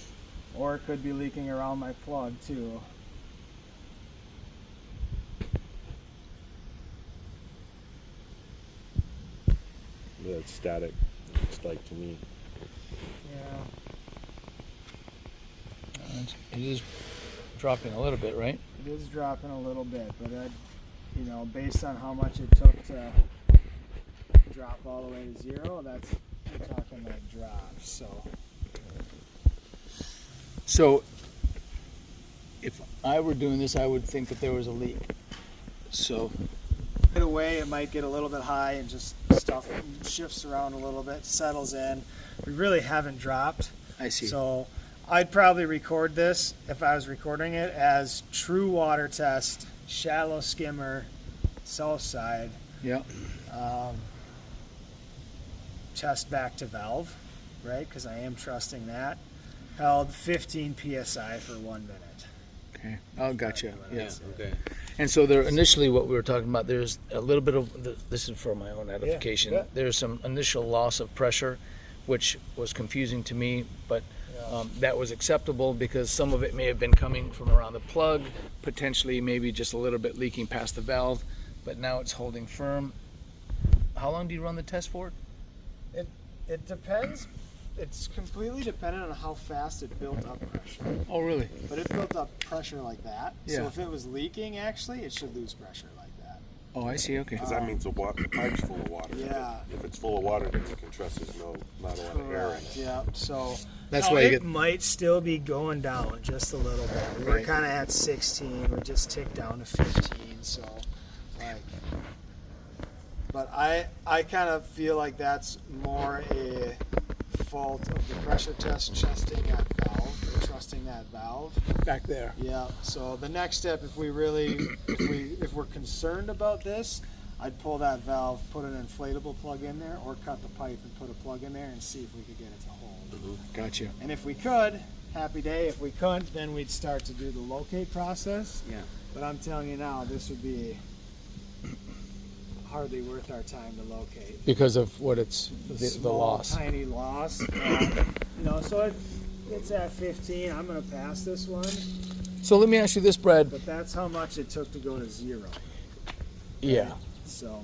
Or it could be leaking around my plug too. That's static, looks like to me. Yeah. It is dropping a little bit, right? It is dropping a little bit, but based on how much it took to drop all the way to zero, we're talking like drops. So if I were doing this, I would think that there was a leak. So Right away, it might get a little bit high and just stuff shifts around a little bit, settles in. We really haven't dropped. I see. So I'd probably record this, if I was recording it, as true water test, shallow skimmer, south side. Yeah. Test back to valve, right? Because I am trusting that. Held 15 psi for 1 minute. Okay. Oh, gotcha. Yeah. Okay. And so there, initially what we were talking about, there's a little bit of, this is for my own edification, yeah. there's some initial loss of pressure, which was confusing to me, but that was acceptable because some of it may have been coming from around the plug, potentially maybe just a little bit leaking past the valve, but now it's holding firm. How long do you run the test for? It depends. It's completely dependent on how fast it built up pressure. Oh, really? But it built up pressure like that. So Yeah. if it was leaking, actually, it should lose pressure like that. Oh, I see. Okay. Because that means the pipe's full of water. Yeah. If it's full of water, then you can trust there's not a lot of air in Correct. it. Yeah. So That's now why you it get- might still be going down just a little bit. We're Right. kind of at 16. We just ticked down to 15. So, like, but I kind of feel like that's more a fault of the pressure test trusting that valve. Back there. Yeah. So the next step, if we're concerned about this, I'd pull that valve, put an inflatable plug in there, or cut the pipe and put a plug in there and see if we could get it to hold. Gotcha. And if we could, happy day. If we couldn't, then we'd start to do the locate process. Yeah. But I'm telling you now, this would be hardly worth our time to locate. Because of what it's the Small, loss. tiny loss. So it's at 15. I'm going to pass this one, So let me ask you this, Brad. but that's how much it took to go to 0. Yeah. So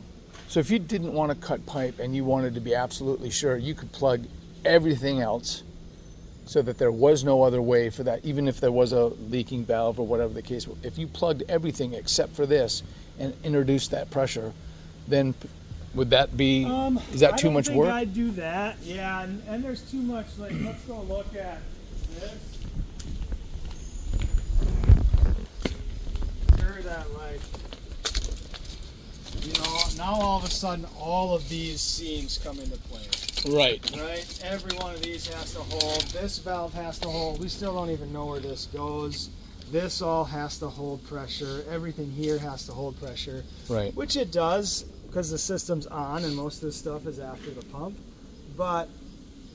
So if you didn't want to cut pipe and you wanted to be absolutely sure, you could plug everything else so that there was no other way for that, even if there was a leaking valve or whatever the case. If you plugged everything except for this and introduced that pressure, then would that be, is that too much work? I don't think I'd do that. Yeah, and there's too much, like, let's go look at this. Sure that, like, now all of a sudden all of these seams come into play. Right. Right? Every one of these has to hold. This valve has to hold. We still don't even know where this goes. This all has to hold pressure. Everything here has to hold pressure. Right. Which it does, because the system's on and most of this stuff is after the pump. But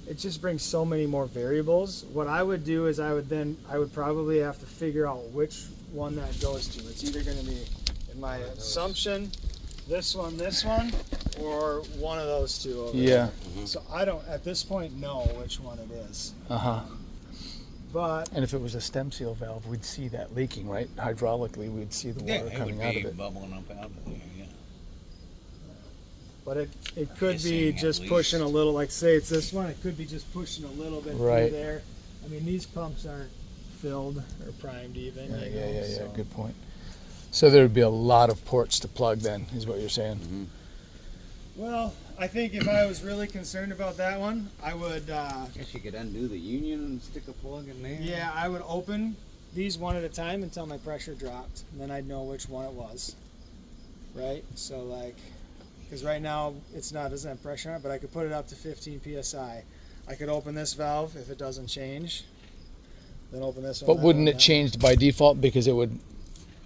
it just brings so many more variables. What I would do is I would probably have to figure out which one that goes to. It's either going to be, in my assumption, this one, or one of those two over Yeah. there. So I don't, at this point, know which one it is. Uh-huh. But And if it was a stem seal valve, we'd see that leaking, right? Hydraulically, we'd see the water coming out of it. bubbling up out of there, yeah. But it could It's be saying at just least. pushing a little, like say it's this one, it could be just pushing a little bit Right. through there. I mean, these pumps aren't filled or primed even. Yeah, you yeah, know, yeah, so. good point. So there would be a lot of ports to plug then, is what you're saying? Well, I think if I was really concerned about that one, I would, Guess you could undo the union and stick a plug in there. yeah, I would open these one at a time until my pressure dropped, and then I'd know which one it was. Right? So like, because right now doesn't have pressure on it, but I could put it up to 15 psi. I could open this valve if it doesn't change, then open this one. But that wouldn't one, it that change by default because it would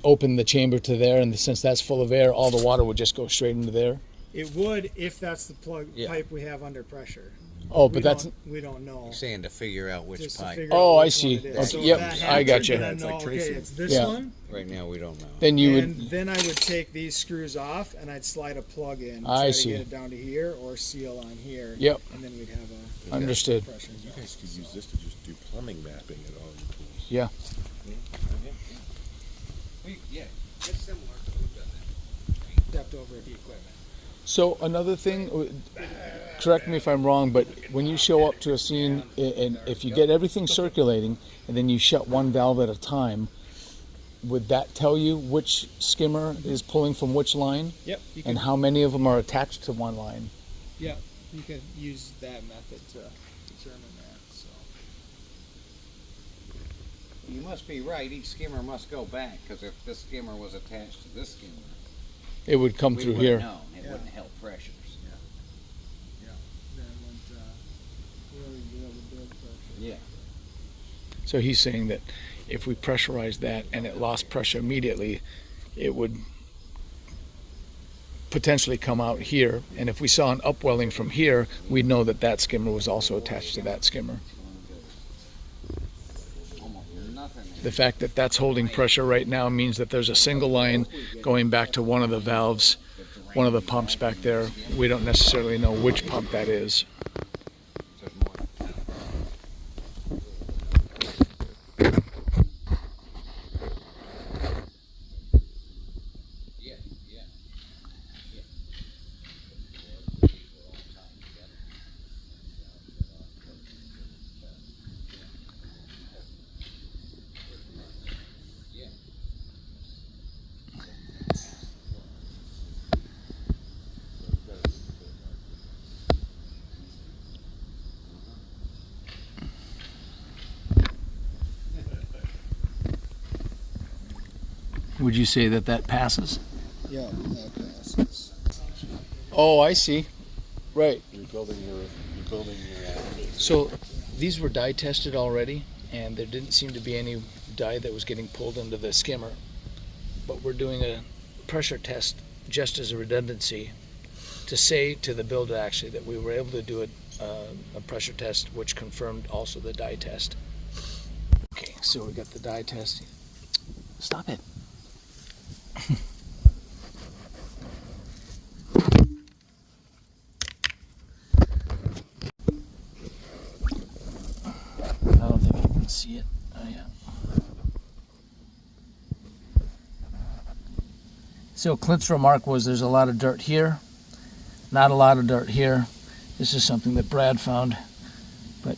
open the chamber to there, and since that's full of air, all the water would just go straight into there? It would if that's the plug Yeah. pipe we have under pressure. Oh, but We don't know. Saying to figure out which Just to pipe. figure Oh, out I which see. one it is. Okay, So yep, that I happens, gotcha. then I It's know, like okay, tracing. it's this Yeah. one. Right now we don't know. Then you And would, then I would take these screws off and I'd slide a plug in. I try see. To get it down to here or seal on here. Yep. And then we'd have a Understood. pressure. You guys could use this to just do plumbing mapping at all your pools. Yeah. Yeah, it's similar. We've done that. Stepped over the equipment. So another thing, correct me if I'm wrong, but when you show up to a scene, and if you get everything circulating, and then you shut one valve at a time, would that tell you which skimmer is pulling from which line, Yep. You and how many of them are attached to one line? yeah, you could use that method to determine that. So. You must be right. Each skimmer must go back, because if this skimmer was attached to this skimmer, It would come we through wouldn't here. know. It Yeah. wouldn't help pressures. Then wouldn't really be able to build pressure. Yeah. So he's saying that if we pressurized that and it lost pressure immediately, it would potentially come out here. And if we saw an upwelling from here, we'd know that that skimmer was also attached to that skimmer. Almost nothing. The fact that that's holding pressure right now means that there's a single line going back to one of the valves, one of the pumps back there. We don't necessarily know which pump that is. There's more. Yeah, yeah. Would you say that that passes? Yeah, that passes. Oh, I see. Right. You're building your So these were dye tested already, and there didn't seem to be any dye that was getting pulled into the skimmer. But we're doing a pressure test just as a redundancy to say to the builder actually that we were able to do a pressure test which confirmed also the dye test. Okay, so we got the dye test. Stop it. I don't think you can see it. Oh yeah. So Clint's remark was there's a lot of dirt here, not a lot of dirt here. This is something that Brad found, but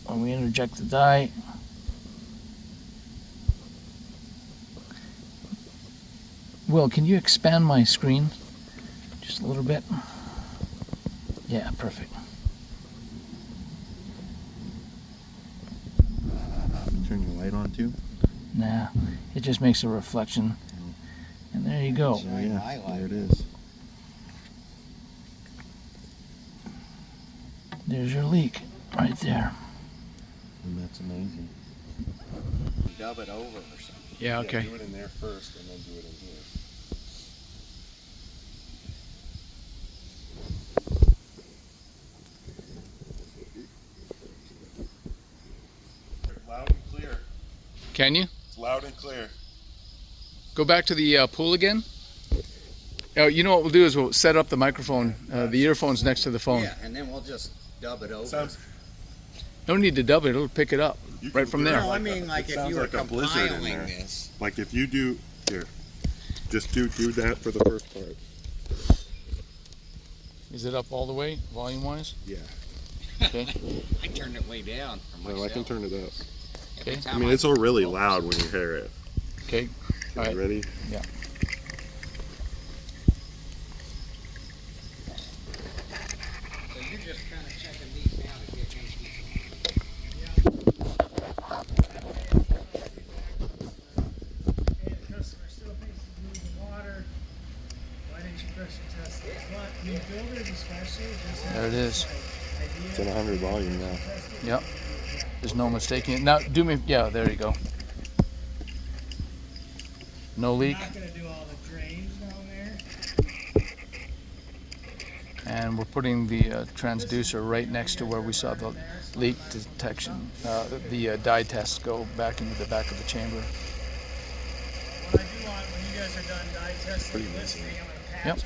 when we interject the dye, Will, can you expand my screen just a little bit? Yeah, perfect. turn your light on too. Nah, it just makes a reflection. And there you go. Oh yeah, there it is. There's your leak right there. And that's amazing. Dub it over or something. Yeah, okay. Do it in there first and then do it in here. Loud and clear. Can you? It's loud and clear. Go back to the pool again. Oh, you know what we'll do is we'll set up the microphone, the earphones next to the phone. Yeah, and then we'll just dub it over. Sounds, No need to dub it, it'll pick it up you right can from do it there. No, I like mean a- like it if sounds you were like a blizzard in compiling there. this. like if you do here, just do that for the first part. Is it up all the way, volume-wise? Yeah. Okay. I turned it way down for myself. Well, I can turn it up. Every Okay. time I mean, it's all really loud when you hear it. Okay. All You right. ready? Yeah. So you're just kind of checking these now to get these. Hey, the customer still thinks he's losing water. Why didn't you pressure test this? But new builders especially just have There it this, is. like, idea It's in 100 volume now. of testing. Yep. There's no mistaking it. Now, do me, yeah, there you go. No I'm leak, not gonna do all the drains down there. and we're putting the transducer right next to where we saw the leak detection, the dye test go back into the back of the chamber. What I do want, when you guys are done dye testing and listening, I'm gonna patch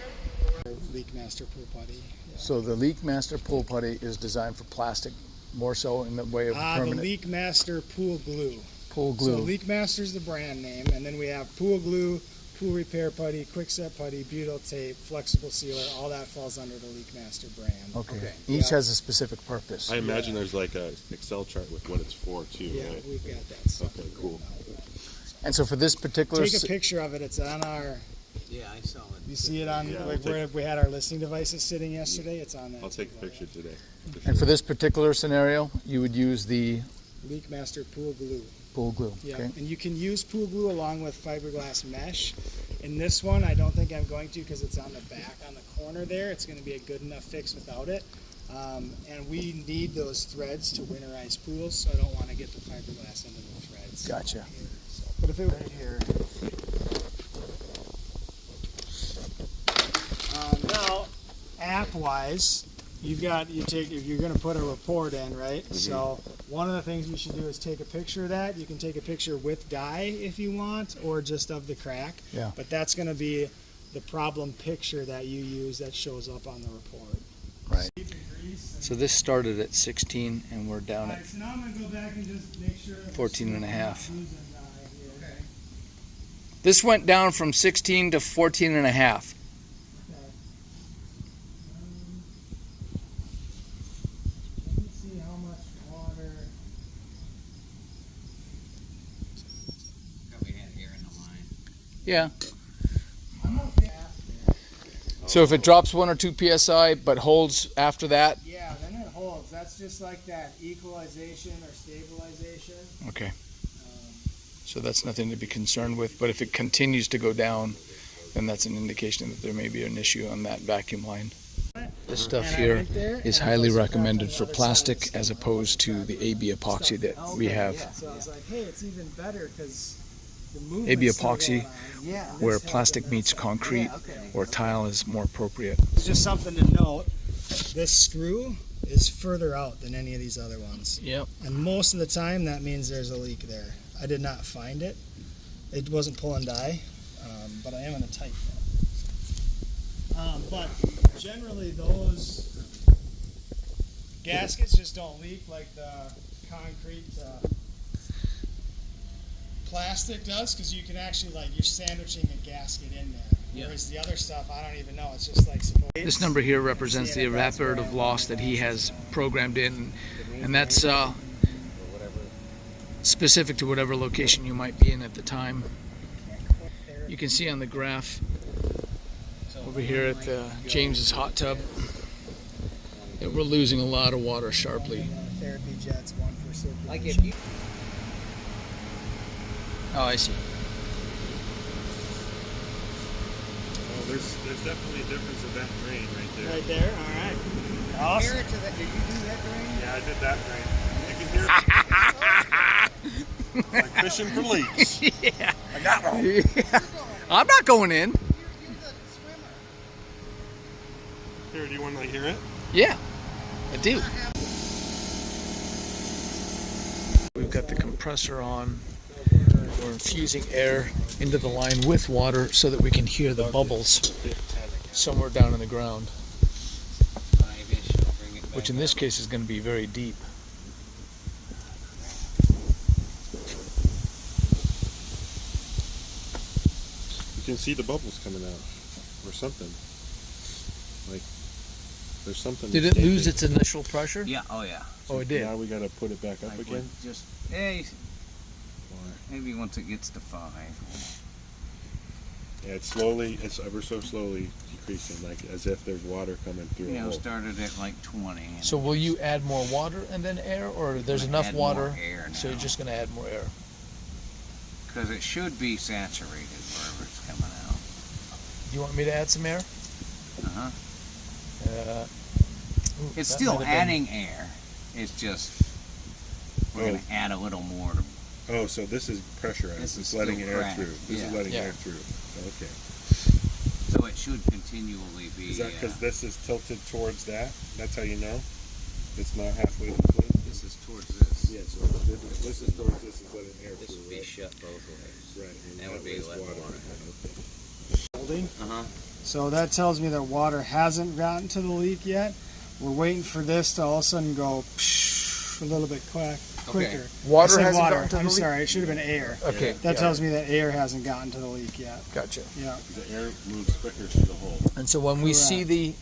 it. Leak Master Pool Putty. So the Leak Master Pool Putty is designed for plastic, more so in the way of The permanent Leak Master Pool Glue. pool So glue. Leak Master's the brand name, and then we have Pool Glue, Pool Repair Putty, Quick Set Putty, Butyl Tape, Flexible Sealer. All that falls under the Leak Master brand. Okay. Each Yeah. has a specific purpose. I imagine there's like a Excel chart with what it's for too, Yeah, right? we've got that stuff. Okay, cool. And so for this particular, Take a picture of it. It's on our. Yeah, I saw it. You see it on Yeah, like we'll where we had our listening devices sitting yesterday. It's on that. I'll take a picture today. and for this particular scenario, you would use the Leak Master Pool Glue. pool glue. Yeah, Okay. and you can use pool glue along with fiberglass mesh. In this one, I don't think I'm going to because it's on the back, on the corner there. It's going to be a good enough fix without it. And we need those threads to winterize pools, so I don't want to get the fiberglass into the threads. Gotcha. So, but if it were here. Now, app-wise, you take if you're going to put a report in, right? So one of the things we should do is take a picture of that. You can take a picture with dye if you want, or just of the crack. Yeah. But that's going to be the problem picture that you use that shows up on the report. Right. So this started at 16, and we're down at Alright, so now I'm gonna go back and just make sure. 14 and a half. Losing dye here. This went down from 16 to 14 and a half. Let me see how much water. Probably had air in the line. Yeah. I'm okay after. So if it drops 1 or 2 psi but holds after that, Yeah, then it holds. That's just like that equalization or stabilization. okay. So that's nothing to be concerned with. But if it continues to go down, then that's an indication that there may be an issue on that vacuum line. This stuff And I here went there, is and I highly also recommended found for on the other plastic side of as the opposed to the AB epoxy that we have. So I was like, hey, it's even better because the movement. AB epoxy, Yeah. where plastic meets concrete or tile is more appropriate. It's just something to note. This screw is further out than any of these other ones. Yep. And most of the time that means there's a leak there. I did not find it. It wasn't pulling dye, but I am in a tight fit. But generally those gaskets just don't leak like the concrete plastic does, because you can actually, like, you're sandwiching a gasket in there. Whereas the other stuff, I don't even know. It's just like supposed. This number here represents the evaporative loss that he has programmed in, and that's specific to whatever location you might be in at the time. You can see on the graph over here at James's hot tub that we're losing a lot of water sharply. Therapy jets, one for circulation. Like if you Oh, I see. Oh, there's definitely a difference in that drain right there. Right there, all right. Awesome. compare it to that, did you do that drain? Yeah, I did that drain. You can hear it. Like fishing for leaks. Yeah. I got one. Yeah. I'm not going in. You're the swimmer. Here, do you want to hear it? Yeah, I do. We've got the compressor on. We're infusing air into the line with water so that we can hear the bubbles somewhere down in the ground, which in this case is going to be very deep. You can see the bubbles coming out, or something. Like, there's something. Did it lose its initial pressure? Yeah, oh yeah. Oh, it did. Now we gotta put it back up Like again. just, hey, maybe once it gets to 5. Yeah, it's ever so slowly decreasing, like as if there's water coming through You a know, hole. started at like 20. and So will you add more water and then air, or there's gonna enough add more water, air so you're now. just going to add more air? Because it should be saturated wherever it's coming out. Do you want me to add some air? Uh-huh. Ooh, It's that still might have been- adding air. It's just, we're going to add a little more to. Oh, so this is pressurized. This It's is letting still air cracked. through. This Yeah. is letting Yeah. air through. Okay. So it should continually be. Is that because this is tilted towards that? That's how you know? It's not halfway between? This is towards this. Yeah, so this is towards this is letting air This through, would be right? shut both ways. Right. and That would be way's let water. Okay. Holding. Uh-huh. So that tells me that water hasn't gotten to the leak yet. We're waiting for this to all of a sudden go psh, a little bit quicker. Water I said hasn't water. gotten to the I'm leak? sorry, it should have been air. Okay. That yeah. tells me that air hasn't gotten to the leak yet. Gotcha. Yeah. The air moves quicker through the hole. And so when we see the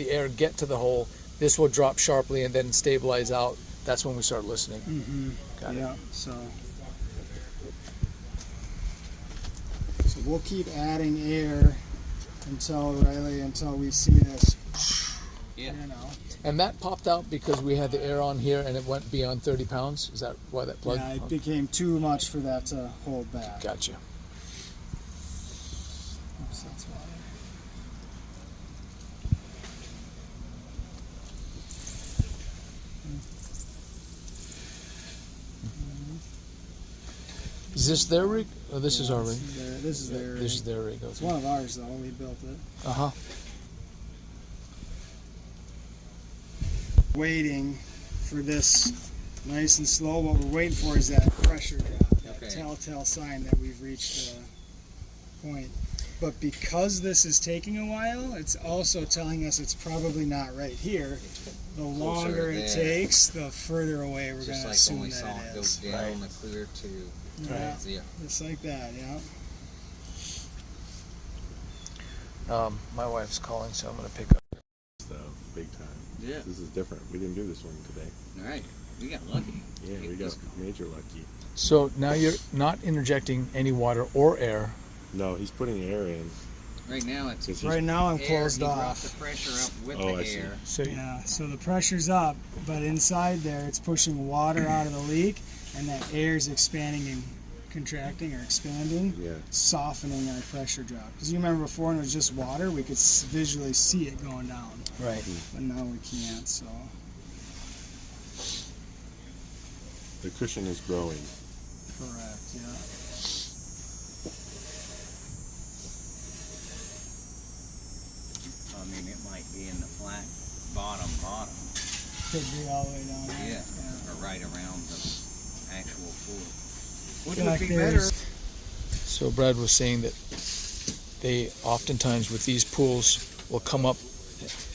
air get to the hole, this will drop sharply and then stabilize out. That's when we start listening. Mm-hmm. Got it. Yeah. So we'll keep adding air until we see this. Yeah. You know. And that popped out because we had the air on here and it went beyond 30 pounds. Is that why that plugged? Yeah, it became too much for that to hold back. Gotcha. Oops, that's why. Is this their rig? Oh, this is our rig. This is their. This is their rig. It's Okay. one of ours though. We built it. Uh huh. Waiting for this nice and slow. What we're waiting for is that pressure drop, that Okay. telltale sign that we've reached a point. But because this is taking a while, it's also telling us it's probably not right here. The longer it there. takes, the further away we're going Just to like assume when we that saw it it go is. down the clear to. Yeah, Yeah. just like that, yeah. My wife's calling, so I'm going to pick up. So, big time. Yeah. This is different. We didn't do this one today. All right. We got lucky. Yeah, we got major lucky. So now you're not interjecting any water or air. No, he's putting air in. Right now it's 'cause Right now I'm air. closed He brought off. the pressure up with Oh, the I see. air. So Yeah, so the pressure's up, but inside there it's pushing water out of the leak, and that air is expanding and contracting or expanding, Yeah. softening our pressure drop. Because you remember before when it was just water, we could visually see it going down, Right. but now we can't. So The cushion is growing. correct, yeah. I mean, it might be in the flat bottom. Could be all the way down there. Yeah. Or right around the actual pool. Which would be better. So Brad was saying that they oftentimes with these pools will come up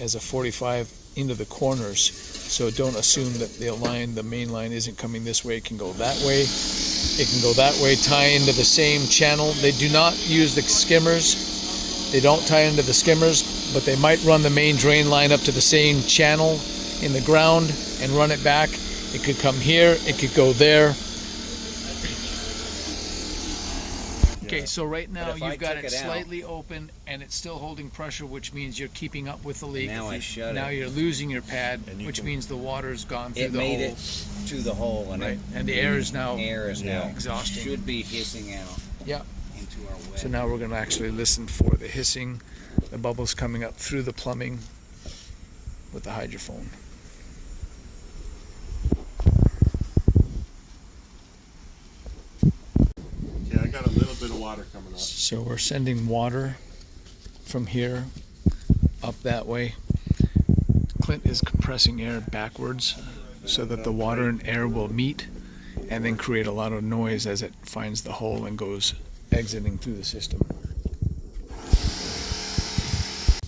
as a 45 into the corners. So don't assume that the main line isn't coming this way. It can go that way. It can go that way, tie into the same channel. They do not use the skimmers. They don't tie into the skimmers, but they might run the main drain line up to the same channel in the ground and run it back. It could come here, it could go there. Okay, so right now But if I you've got took it it out- slightly open and it's still holding pressure, which means you're keeping up with the leak. Now I shut Now it. you're losing your pad, And you which can- means the water's gone through It the made hole. it to the hole, and Right, and the air is now air is now exhausting. should be hissing out Yeah. into our wet. So now we're going to actually listen for the hissing, the bubbles coming up through the plumbing with the hydrophone. Yeah, I got a little bit of water coming up. So we're sending water from here up that way. Clint is compressing air backwards so that the water and air will meet and then create a lot of noise as it finds the hole and goes exiting through the system.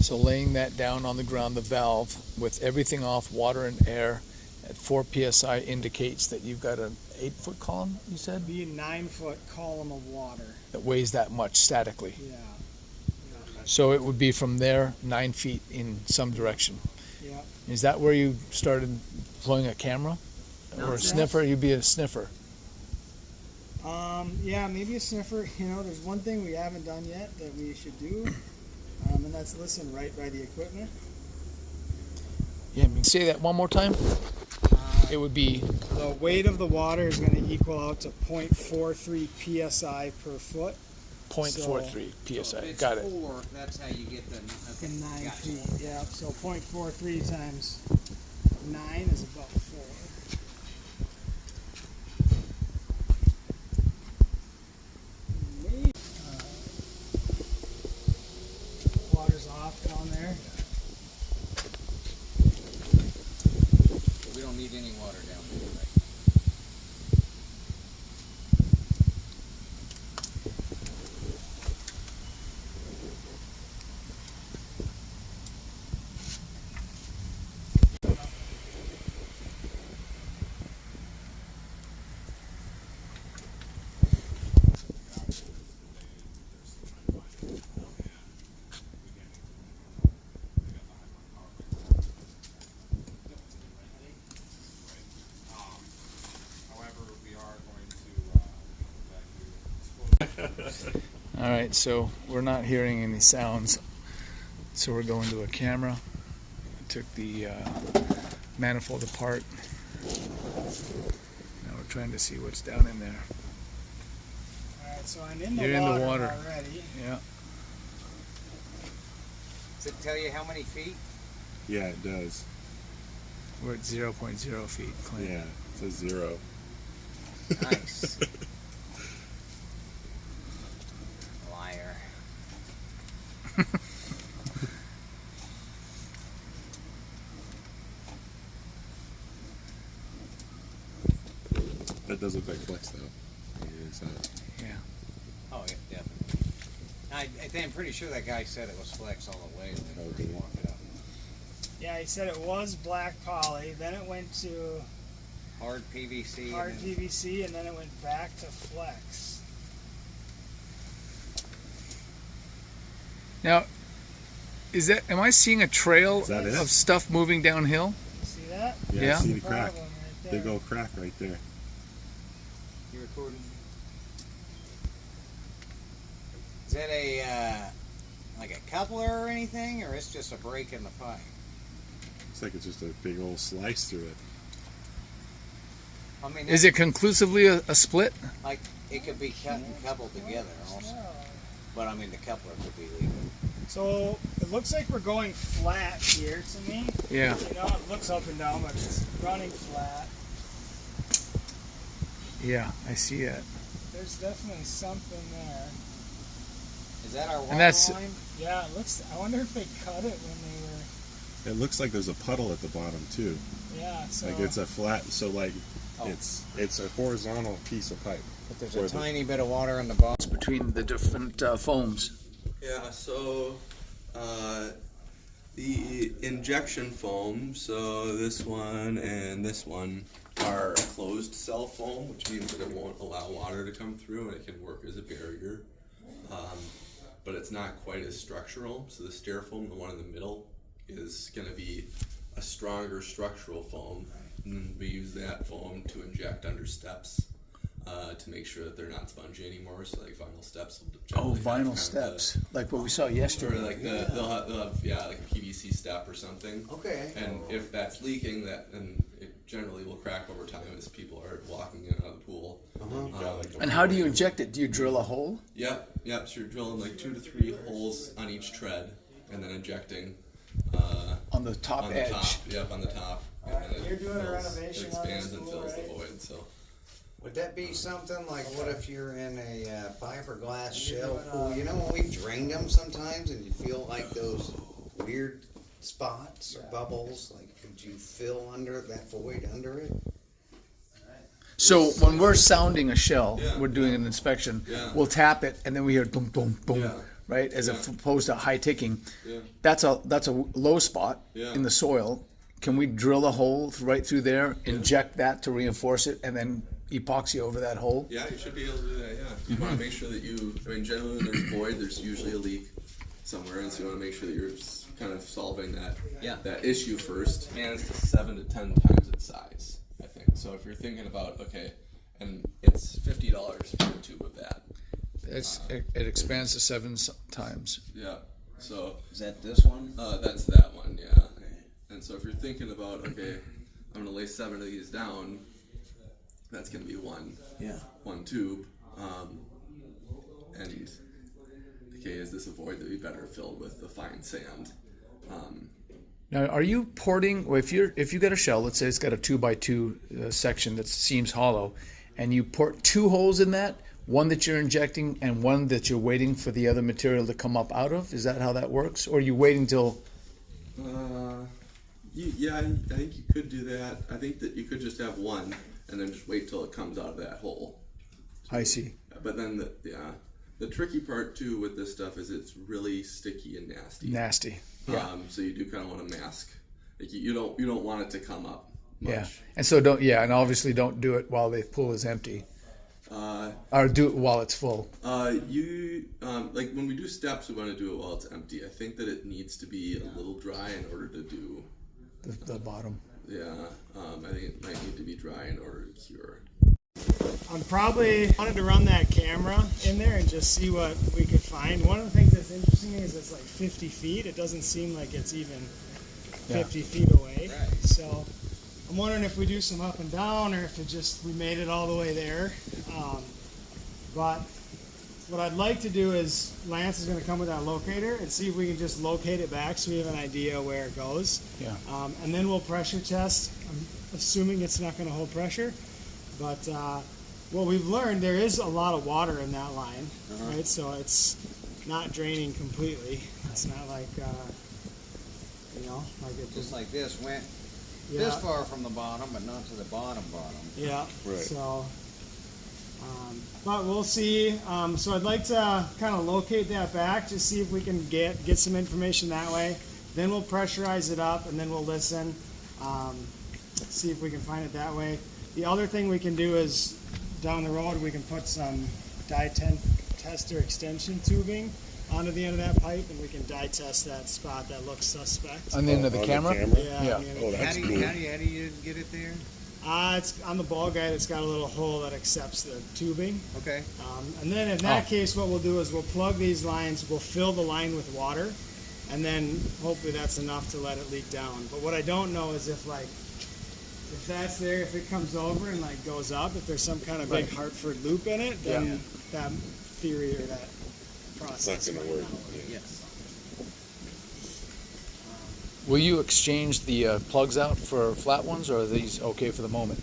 So laying that down on the ground, the valve with everything off, water and air at 4 psi indicates that you've got an 8-foot column, you said, Be a 9-foot column of water. that weighs that much statically. Yeah. So it would be from there 9 feet in some direction. Yeah. Is that where you started deploying a camera? Or a What's that? sniffer? You'd be a sniffer. Yeah, maybe a sniffer. You know, there's one thing we haven't done yet that we should do, and that's listen right by the equipment. Yeah, say that one more time. It would be The weight of the water is going to equal out to 0.43 psi per foot. 0.43 So psi. if it's Got it. 4, that's how you get the. Okay, In 9 gotcha. feet. Yeah, so 0.43 times 9 is about 4. Water's off down there. We don't need any water down there, right? All right, so we're not hearing any sounds. So we're going to a camera. Took the manifold apart. Now we're trying to see what's down in there. Alright, so I'm in the You're in the water water. already. Yeah. Does it tell you how many feet? Yeah, it does. We're at 0.0 feet, Clint. Yeah, it says 0. Nice. Liar. That does look like flex though. On the inside. Oh, yeah, definitely. I'm pretty sure that guy said it was flex all the way when Oh, we did he? walked it up. Yeah, he said it was black poly, then it went to Hard PVC. hard and then- PVC, and then it went back to flex. Now, am I seeing a trail Is that it? of stuff moving downhill? See that? Yeah. I see the That's crack. problem right there. Big old crack right there. You recording? Is that a like a coupler or anything, or it's just a break in the pipe? Looks like it's just a big old slice through it. I mean, Is it conclusively a split? like it could be cut and coupled together also. But I mean, the coupler could be leaking. So it looks like we're going flat here to me. Yeah. You know, it looks up and down, but it's running flat. Yeah, I see it. There's definitely something there. Is that our water And that's- line? Yeah, it looks. I wonder if they cut it when they were. It looks like there's a puddle at the bottom too. Yeah. So. Like it's a flat, so like Oh. it's a horizontal piece of pipe. But there's Where a the- tiny bit of water in the bottom. Between the different foams. Yeah, so the injection foam, so this one and this one are a closed cell foam, which means that it won't allow water to come through and it can work as a barrier. But it's not quite as structural. So the Styrofoam, the one in the middle, is going to be a stronger structural foam. And we use that foam to inject under steps to make sure that they're not spongy anymore. So like vinyl steps will Oh, generally have kind vinyl of steps, like what we saw Or yesterday. like they'll have like a PVC step or something. Okay. And if that's leaking, then it generally will crack over time as people are walking in and out of the pool. And how do you inject it? Do you drill a hole? Yep. So you're drilling like 2 to 3 holes on each tread, and then injecting On the top on edge. the top. Yep, on the top. And then You're doing a fills- renovation It on expands this and pool, fills right? the void. So. Would that be something like what if you're in a fiberglass shell pool? You know when we've drained them sometimes and you feel like those weird spots or bubbles? Like could you fill under that void under it? So when we're sounding a shell, Yeah. we're doing an inspection, Yeah. we'll tap it and then we hear boom, boom, boom, Yeah. right? As Yeah. opposed to high ticking. Yeah. That's a low spot Yeah. in the soil. Can we drill a hole right through there, inject that to reinforce it, and then epoxy over that hole? Yeah, you should be able to do that, yeah. You want to make sure that generally when there's void, there's usually a leak somewhere, and so you want to make sure that you're kind of solving that issue first. And it's 7 to 10 times its size, I think. So if you're thinking about, okay, and it's $50 for a tube of that. It expands to 7 times. Yeah, so Is that this one? that's that one, yeah. And so if you're thinking about, okay, I'm going to lay 7 of these down, that's going to be one tube. And okay, is this a void that would be better filled with the fine sand? Now, are you porting? Well, if you got a shell, let's say it's got a 2x2 section that seems hollow, and you port 2 holes in that, one that you're injecting and one that you're waiting for the other material to come up out of. Is that how that works, or are you waiting till? Yeah, I think you could do that. I think that you could just have one and then just wait till it comes out of that hole. I see. But then the tricky part too with this stuff is it's really sticky and nasty. Nasty. Yeah. So you do kind of want to mask. Like you don't want it to come up much. Yeah. And so and obviously don't do it while the pool is empty. Or do it while it's full. Like when we do steps, we want to do it while it's empty. I think that it needs to be a little dry in order to do. The bottom. Yeah, I think it might need to be dry in order to cure. I'm probably wanted to run that camera in there and just see what we could find. One of the things that's interesting is it's like 50 feet. It doesn't seem like it's even 50 feet away. Right. So I'm wondering if we do some up and down or if it just we made it all the way there. But what I'd like to do is Lance is going to come with that locator and see if we can just locate it back so we have an idea where it goes. Yeah. And then we'll pressure test. I'm assuming it's not going to hold pressure. But what we've learned, there is a lot of water in that line, right? So it's not draining completely. It's not like, like it Just like this went yeah, this far from the bottom, but not to the bottom. Yeah. Right. So, but we'll see. So I'd like to kind of locate that back, just see if we can get some information that way. Then we'll pressurize it up, and then we'll listen. See if we can find it that way. The other thing we can do is down the road we can put some dye tester extension tubing onto the end of that pipe, and we can dye test that spot that looks suspect. On the end of the On camera? Yeah. Yeah. on the end of Oh, the- that's cool. How do you get it there? It's on the ball guide. It's got a little hole that accepts the tubing. Okay. And then in that case, what we'll do is we'll plug these lines, we'll fill the line with water, and then hopefully that's enough to let it leak down. But what I don't know is if if that's there, if it comes over and like goes up, if there's some kind of big Hartford loop in it, then that theory or that process gonna might work. not Yes. Will you exchange the plugs out for flat ones, or are these okay for the moment?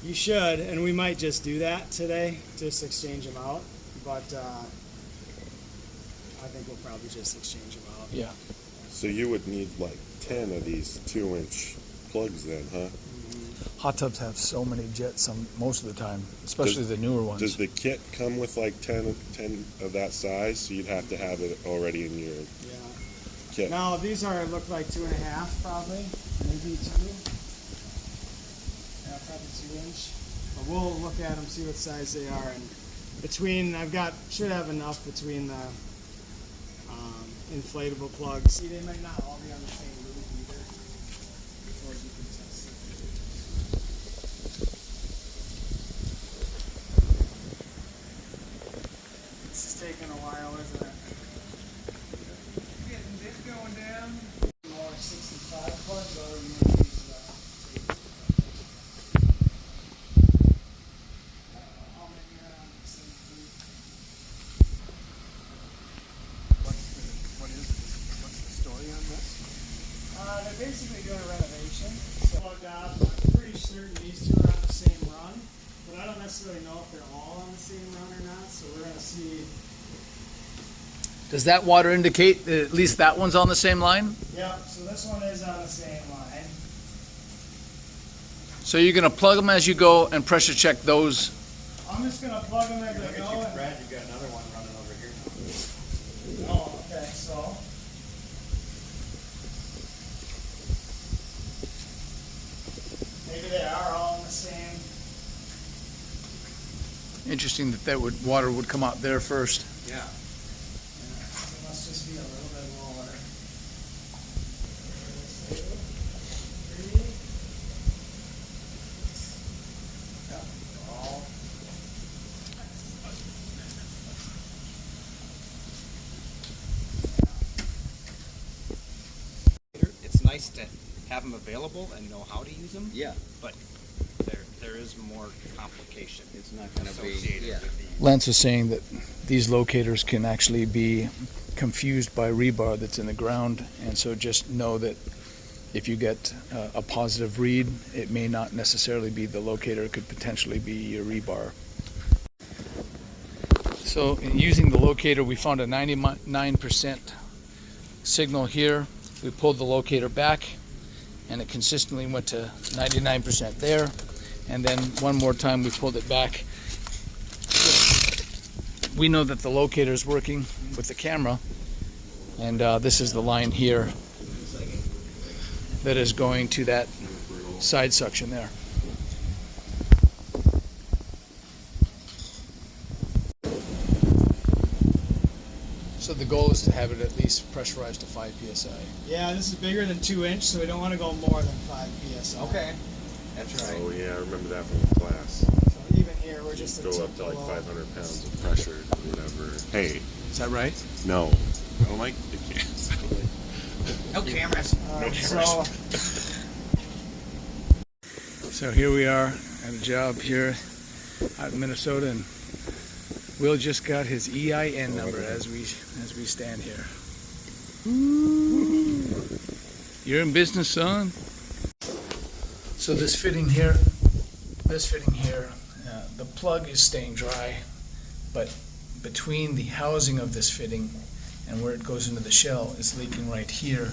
You should, and we might just do that today, just exchange them out. But I think we'll probably just exchange them out. Yeah. So you would need like 10 of these 2-inch plugs then, huh? Hot tubs have so many jets most of the time, especially the newer ones. Does the kit come with like 10 of that size? So you'd have to have it already in your kit. Now these look like 2.5 probably, maybe 2. Yeah, probably 2-inch. But we'll look at them, see what size they are, and should have enough between the inflatable plugs. See, they might not all be on the same loop either. Before you can test it. This is taking a while, isn't it? Getting this going down. More 65 plugs, or you need these how many are on the same loop? What's the story on this? They're basically doing a renovation. So plugged out. I'm pretty certain these two are on the same run, but I don't necessarily know if they're all on the same run or not. So we're gonna see. Does that water indicate that at least that one's on the same line? Yep. So this one is on the same line. So you're going to plug them as you go and pressure check those. I'm just gonna plug them as I go. Brad, you've got another one running over here. Oh, okay. So. Maybe they are all in the same. Interesting that water would come out there first. Yeah. It must just be a little bit lower. 2, 3. Yep, all. It's nice to have them available and know how to use them. Yeah. But there is more complication. It's not gonna be, associated yeah. with these. Lance is saying that these locators can actually be confused by rebar that's in the ground, and so just know that if you get a positive read, it may not necessarily be the locator, it could potentially be your rebar. So in using the locator, we found a 99% signal here. We pulled the locator back and it consistently went to 99% there, and then one more time we pulled it back. We know that the locator is working with the camera, and this is the line here that is going to that side suction there. So the goal is to have it at least pressurized to 5 psi. Yeah, this is bigger than 2-inch, so we don't want to go more than 5 psi. Okay, that's right. Oh yeah, I remember that from class. So even here, we're just Go up to like 500 pounds of pressure or whatever. Hey, Is that right? no. Oh my, it can't. No cameras. No So, So here we are at a job here out in Minnesota, and Will just got his EIN number as we stand here. You're in business, son. So this fitting here, the plug is staying dry, but between the housing of this fitting and where it goes into the shell is leaking right here.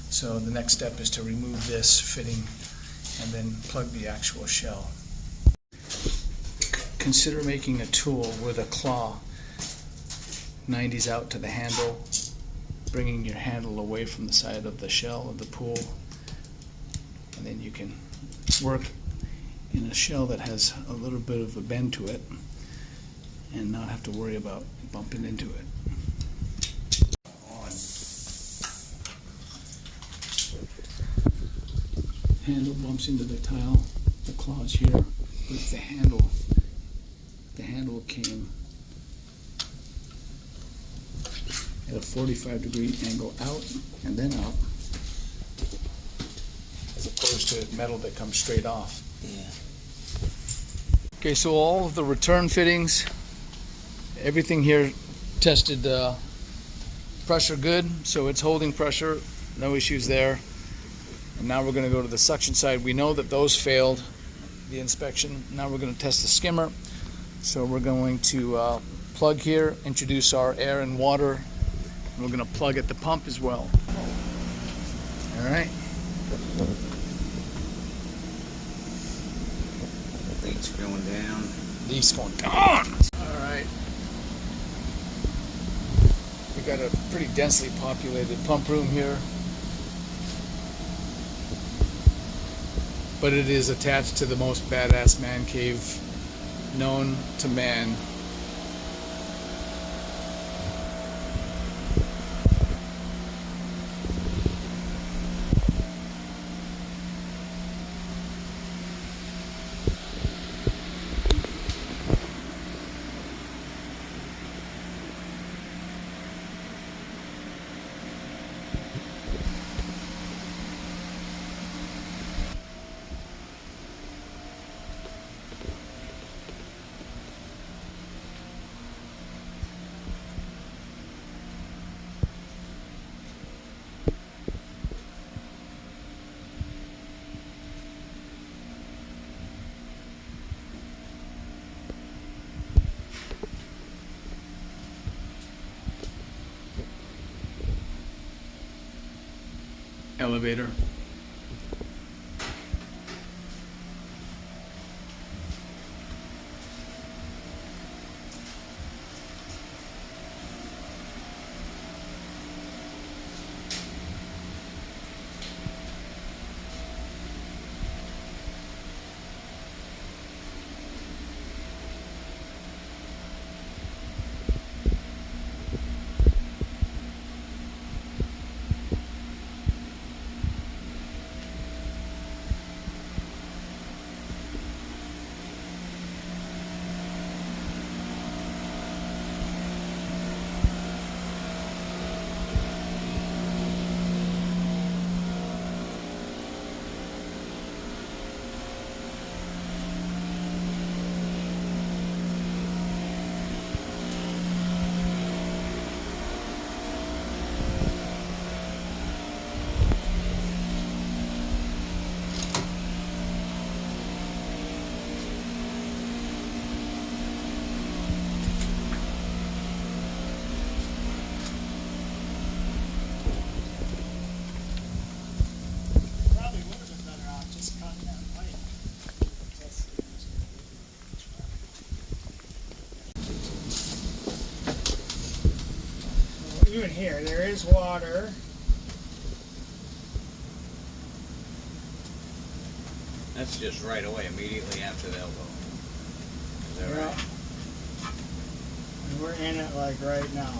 So the next step is to remove this fitting and then plug the actual shell. Consider making a tool with a claw, 90s out to the handle, bringing your handle away from the side of the shell of the pool, and then you can work in a shell that has a little bit of a bend to it and not have to worry about bumping into it. Handle bumps into the tile, the claw's here, but the handle came at a 45-degree angle out and then up. opposed to metal that comes straight off. Yeah. Okay, so all of the return fittings, everything here tested pressure good, so it's holding pressure, no issues there. And now we're going to go to the suction side. We know that those failed the inspection. Now we're going to test the skimmer. So we're going to plug here, introduce our air and water, and we're going to plug at the pump as well. All right. Leaks going down. Leaks going down. All right. We got a pretty densely populated pump room here, but it is attached to the most badass man cave known to man. Elevator. Probably would have been better off just cutting that pipe. Well, even here, there is water. That's just right away, immediately after the elbow. Is that Yeah. right? And we're in it like right now.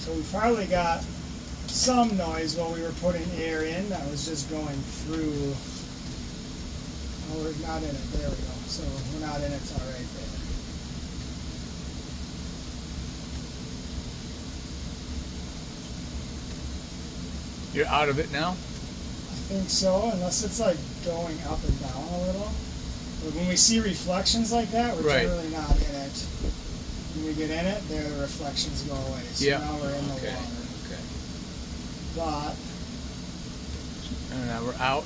So we probably got some noise while we were putting air in that was just going through. Oh, we're not in it. There we go. So we're not in it. It's all right there. You're out of it now? I think so, unless it's like going up and down a little. But when we see reflections like that, we're Right. generally not in it. When we get in it, the reflections go away. So Yeah. now we're in the Okay. water. Okay. But And now we're out.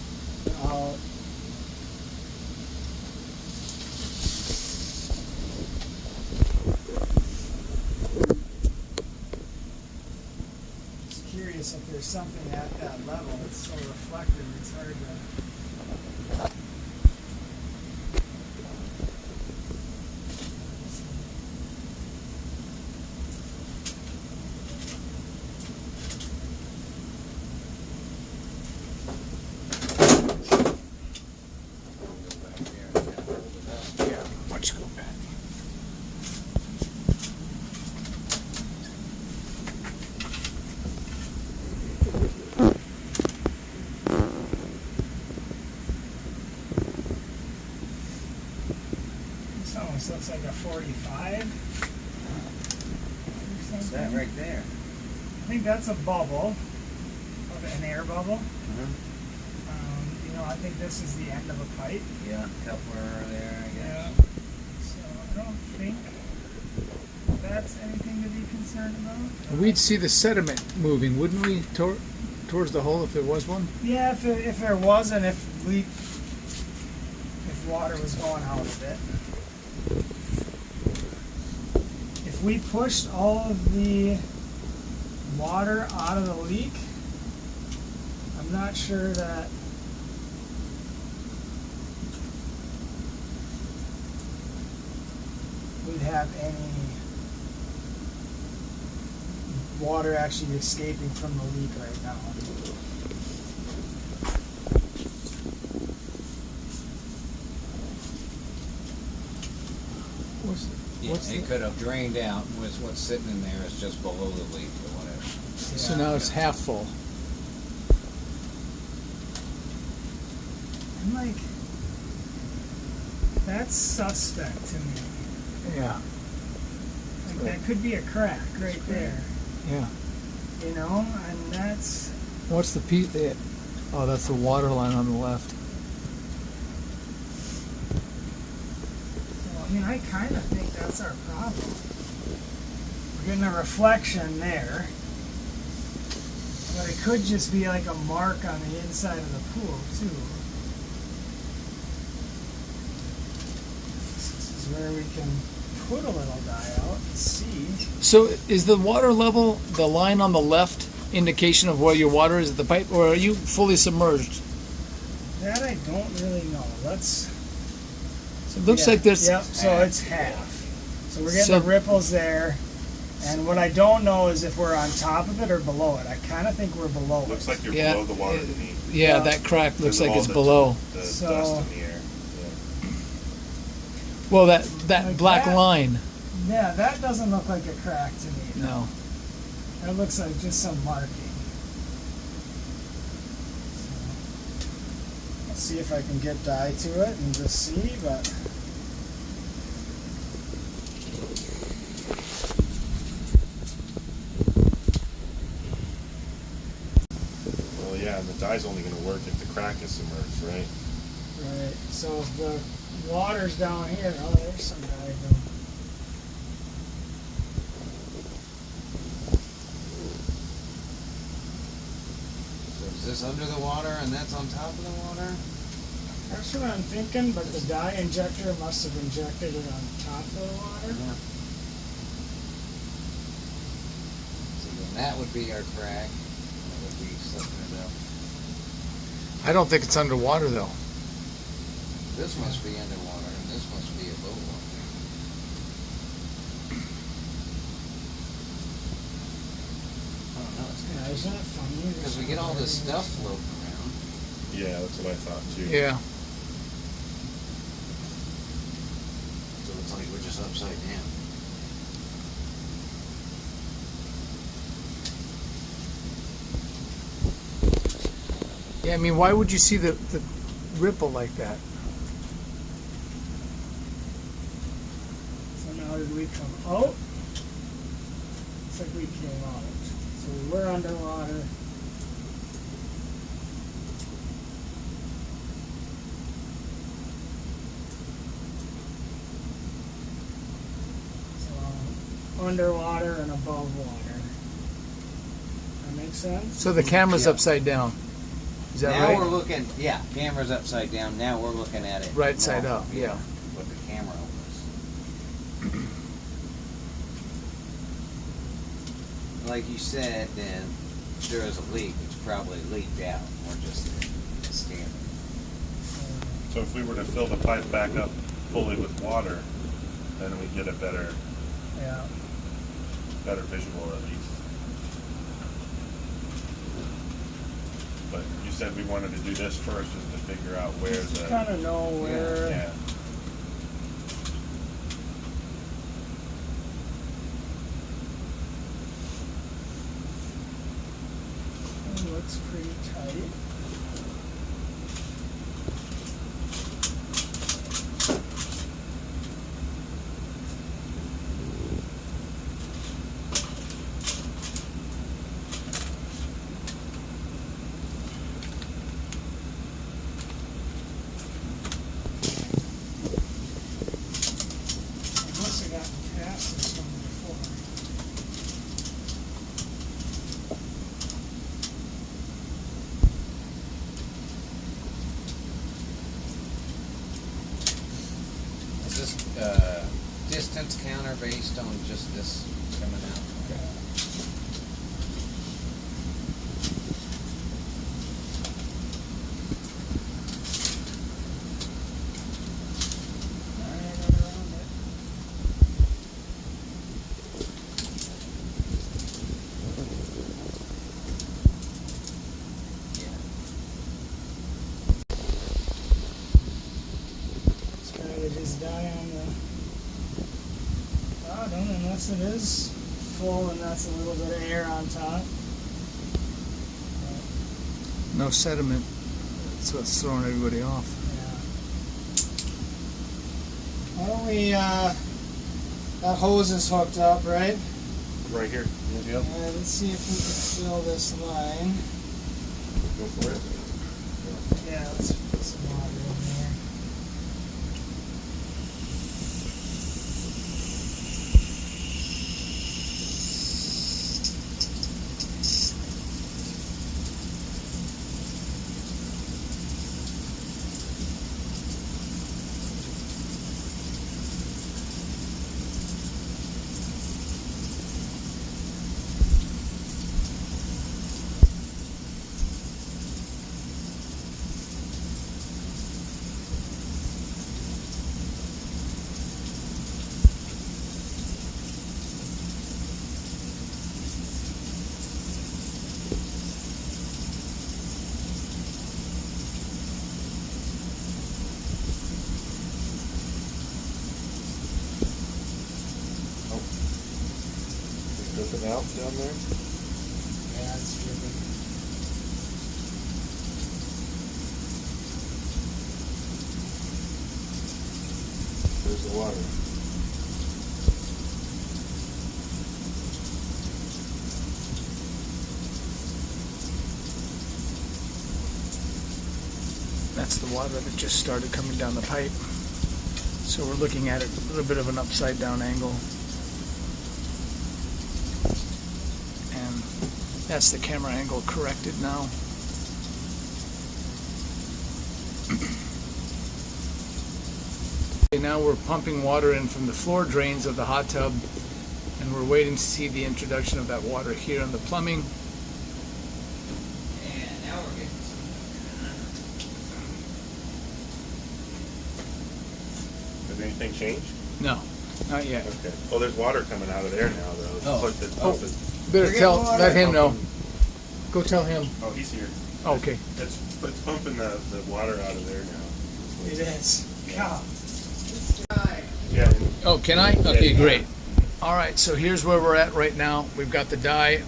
Just curious if there's something at that level that's so reflective it's hard to. Yeah. Why don't you go back? This almost looks like a 45. What's that right there? I think that's a bubble, an air bubble. I think this is the end of a pipe. Yeah, coupler there, I Yeah. guess. So I don't think that's anything to be concerned about. We'd see the sediment moving, wouldn't we, towards the hole if there was one? Yeah, if there wasn't, if water was going out of it. If we pushed all of the water out of the leak, I'm not sure that we'd have any water actually escaping from the leak right now. It could have drained out, and what's sitting in there is just below the leak or whatever. So now it's half full. I'm like, that's suspect to me. Yeah, Like that could be a crack right there, yeah. you know, and that's, What's the piece? Oh, that's the water line on the left. I mean, I kind of think that's our problem. We're getting a reflection there, but it could just be like a mark on the inside of the pool too. This is where we can put a little dye out and see. So is the water level, the line on the left, indication of where your water is at the pipe, or are you fully submerged? That I don't really know. Let's. It looks like there's. Yep. So it's half. So we're getting So- the ripples there, and what I don't know is if we're on top of it or below it. I kind of think we're below it. Looks like you're Yeah, below the water beneath. Yeah, that crack looks Because of like all it's the- below. The So- dust in the air. Well, that Like black that? line. Yeah, that doesn't look like a crack to me. No. That looks like just some marking. So, I'll see if I can get dye to it and just see, but. Well, yeah, and the dye's only going to work if the crack is submerged, right? Right, so if the water's down here, oh, there's some dye going. So is this under the water and that's on top of the water? That's what I'm thinking, but the dye injector must have injected it on top of the water. Yeah. So then that would be our crack. That would be sucking it up. I don't think it's underwater though. This must be underwater and this must be above water. I don't know. Yeah, isn't it funny? Because we get all this stuff floating around. Yeah, that's what I thought too. Yeah. So it's like we're just upside down. Yeah, I mean, why would you see the ripple like that? So now did we come out? Looks like we came out. So we were underwater. So underwater and above water. That makes sense? So the camera's Yeah. upside down. Is that Now right? we're looking, yeah, camera's upside down. Now we're looking at it. Right side wrong, up, yeah. What the camera was. Like you said, then, if there is a leak, it's probably leaked out. We're just standing. So if we were to fill the pipe back up fully with water, then we get a better Yeah. visual at least. But you said we wanted to do this first just to figure out where Just to the kind of know where. yeah. It looks pretty tight. distance counter based on just this coming out. Right around it. Started his die on the bottom, unless it is full and that's a little bit of air on top. No sediment. That's what's throwing everybody off. Yeah. Why don't we, that hose is hooked up, right? Right here. Yep. Let's see if we can fill this line. Go for it. Yeah, let's put some water in there. Dripping out down there. Yeah, it's dripping. There's the water. That's the water that just started coming down the pipe. So we're looking at it a little bit of an upside down angle. And that's the camera angle corrected now. Okay, now we're pumping water in from the floor drains of the hot tub, and we're waiting to see the introduction of that water here in the plumbing. And now we're getting some. Has anything changed? No, not yet. Okay. Oh, there's water coming out of there now, though. It's like the pump is. Better We're tell, getting water. let him know. Go tell him. Oh, he's here. Okay. It's pumping the water out of there now. It is. God. Yeah. Oh, can I? Okay, great. All right, so here's where we're at right now. We've got the dye.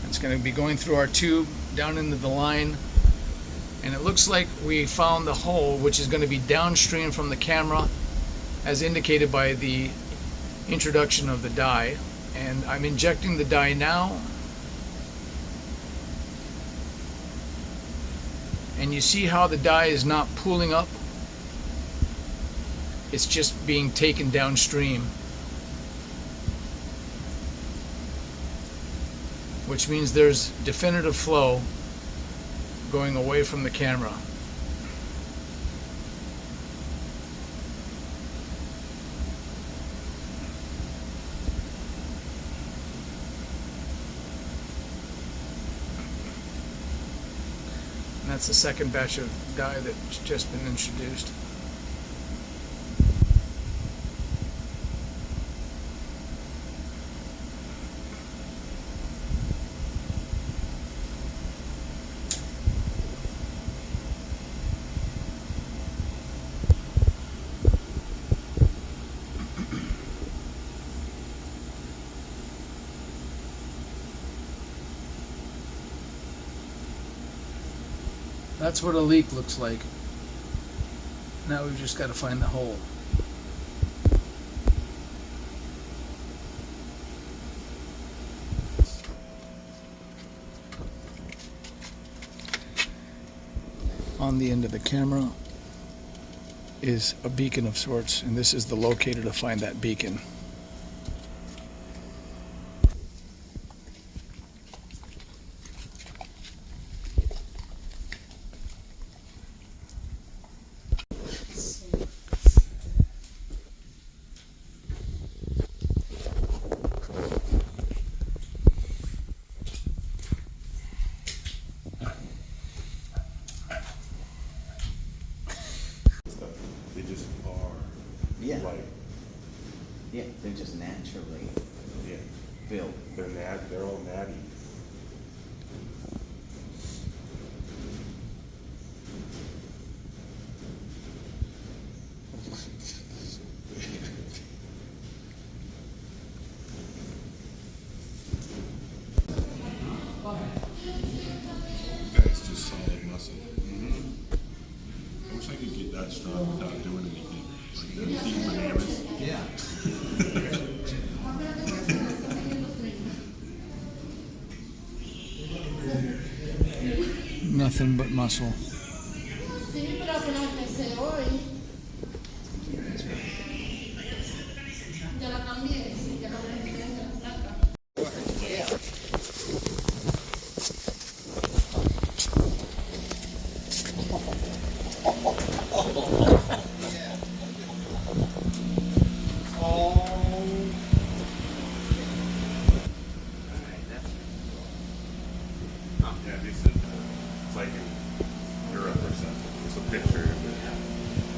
It's going to be going through our tube down into the line. And it looks like we found the hole, which is going to be downstream from the camera, as indicated by the introduction of the dye. And I'm injecting the dye now. And you see how the dye is not pooling up? It's just being taken downstream, which means there's definitive flow going away from the camera. And that's the second batch of dye that's just been introduced. That's what a leak looks like. Now we've just got to find the hole. On the end of the camera is a beacon of sorts, and this is the locator to find that beacon. just are. Yeah. Like, Yeah, they're just naturally yeah, filled. they're all natty. That's just solid muscle. I wish I could get that strong without doing anything. Like eating bananas. Yeah. Nothing but muscle. Sí, pero apenas empecé hoy. Ya la cambié, sí, ya cambié diferencia la placa. Yeah, they said it's like in Europe or something. It's a picture of it.